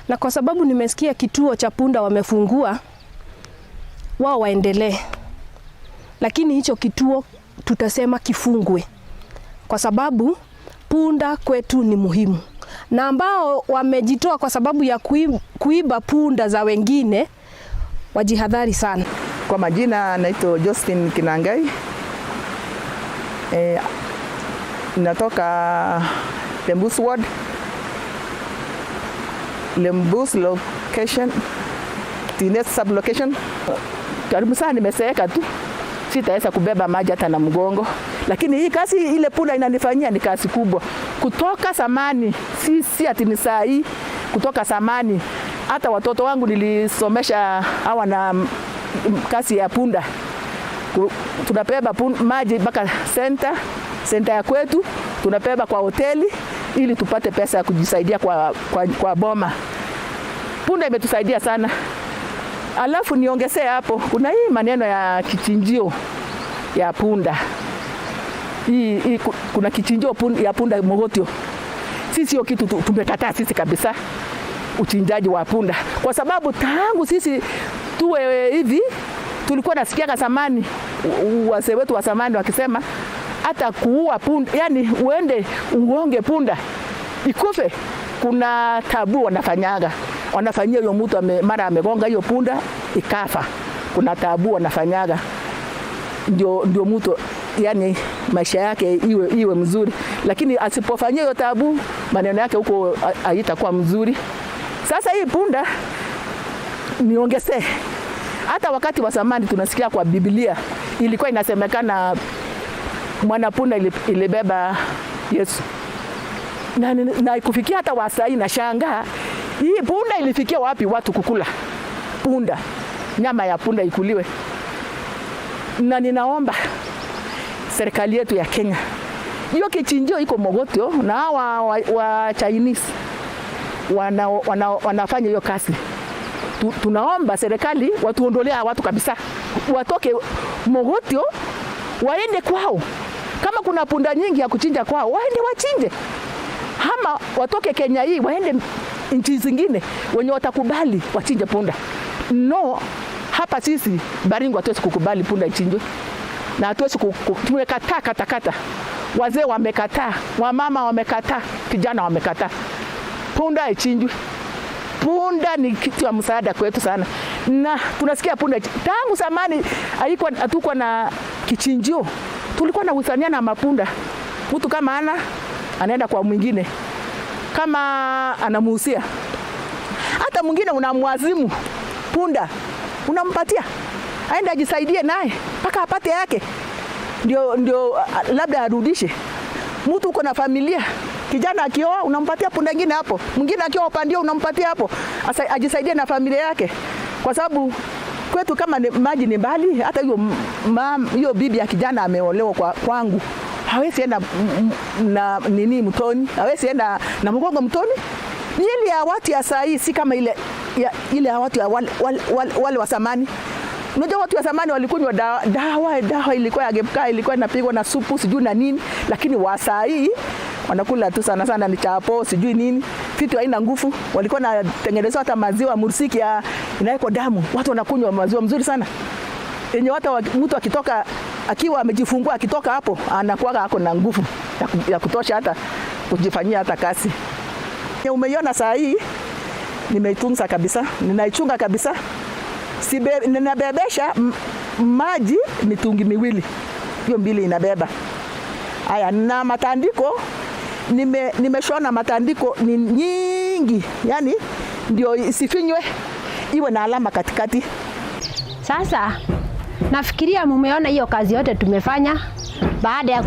Na kwa sababu nimesikia kituo cha punda wamefungua, wao waendelee. Lakini hicho kituo tutasema kifungwe, kwa sababu punda kwetu ni muhimu. Na ambao wamejitoa kwa sababu ya kuiba punda za wengine, wajihadhari sana. Kwa majina naitwa Justin Kinangai. Natoka Lembus Ward. Lembus location, Tinet sub location. Karibu sana nimeseeka tu. Sitaweza kubeba maji hata na mgongo. Lakini hii kazi ile punda inanifanyia ni kazi kubwa. Kutoka zamani, si ati ni saa hii, kutoka zamani. Hata watoto wangu nilisomesha hawa na kazi ya punda. Tunabeba maji mpaka center ya kwetu, tunabeba kwa hoteli ili tupate pesa ya kujisaidia kwa boma. Punda imetusaidia sana. Alafu niongezee hapo, kuna hii maneno ya kichinjio ya punda. Hii kuna kichinjio ya punda Mogotio. Sisi hiyo kitu tumekataa sisi kabisa, uchinjaji wa punda. Kwa sababu tangu sisi tuwe hivi tulikuwa nasikia zamani wazee wetu wa zamani wakisema hata kuua punda, yani uende uonge punda ikufe, kuna tabu wanafanyia hiyo mtu mara amegonga hiyo punda ikafa, kuna tabu wanafanyaga. ndio mtu yani maisha yake iwe mzuri, lakini asipofanyia hiyo tabu maneno yake huko haitakuwa mzuri. Sasa hii punda niongezee, hata wakati wa zamani tunasikia kwa Biblia ilikuwa inasemekana mwanapunda ilibeba Yesu, na kufikia hata wasai na shanga hii punda ilifikia wapi watu kukula punda, nyama ya punda ikuliwe. Na ninaomba serikali yetu ya Kenya, hiyo kichinjio iko Mogotio na hawa wa Chinese wanafanya hiyo kazi. Tunaomba serikali watuondolea watu kabisa, watoke Mogotio waende kwao. Kama kuna punda nyingi ya kuchinja kwao, waende wachinje. Ama watoke Kenya hii waende nchi zingine wenye watakubali wachinje punda. No, hapa sisi Baringo hatuwezi kukubali punda ichinjwe. Na hatuwezi tumekataa katakata. Wazee wamekataa, wamama wamekataa, kijana wamekataa. Punda ichinjwe. Punda ni kitu ya msaada kwetu sana. Na tunasikia punda tangu zamani hatukuwa na kichinjio. Tulikuwa na usania na mapunda. Mtu kama anaenda kwa mwingine, kama anamuhusia, hata mwingine unamwazimu punda, unampatia aende ajisaidie naye mpaka apate yake, ndio labda arudishe. Mtu uko na familia, kijana akioa unampatia punda nyingine hapo, mwingine akioa pandio unampatia hapo, ajisaidie na familia yake. Kwa sababu kwetu kama maji ni mbali, hata hiyo bibi ya kijana ameolewa kwangu, hawezi enda na mtoni, hawezi enda na mgongo mtoni. Ni ile ya watu ya saa hii, si kama ile ya watu ya wale wa zamani. Unajua watu wa zamani walikunywa dawa ilikuwa ya gepka, ilikuwa inapigwa na supu sijui na nini, lakini wa saa hii wanakula tu sana ni chapo sijui nini, vitu haina nguvu. Walikuwa na tengeneza hata maziwa mursiki inawekwa damu, watu wanakunywa maziwa mzuri sana yenye hata mtu akitoka akiwa amejifungua akitoka hapo anakuwa ako na nguvu ya kutosha hata kujifanyia hata kazi. Umeiona saa hii nimeitunza kabisa, ninaichunga kabisa. Ninabebesha maji mitungi miwili, hiyo mbili inabeba. Haya, na matandiko nimeshona matandiko ni nyingi, yani ndio isifinywe, iwe na alama katikati. Sasa nafikiria mumeona hiyo kazi yote tumefanya baada ya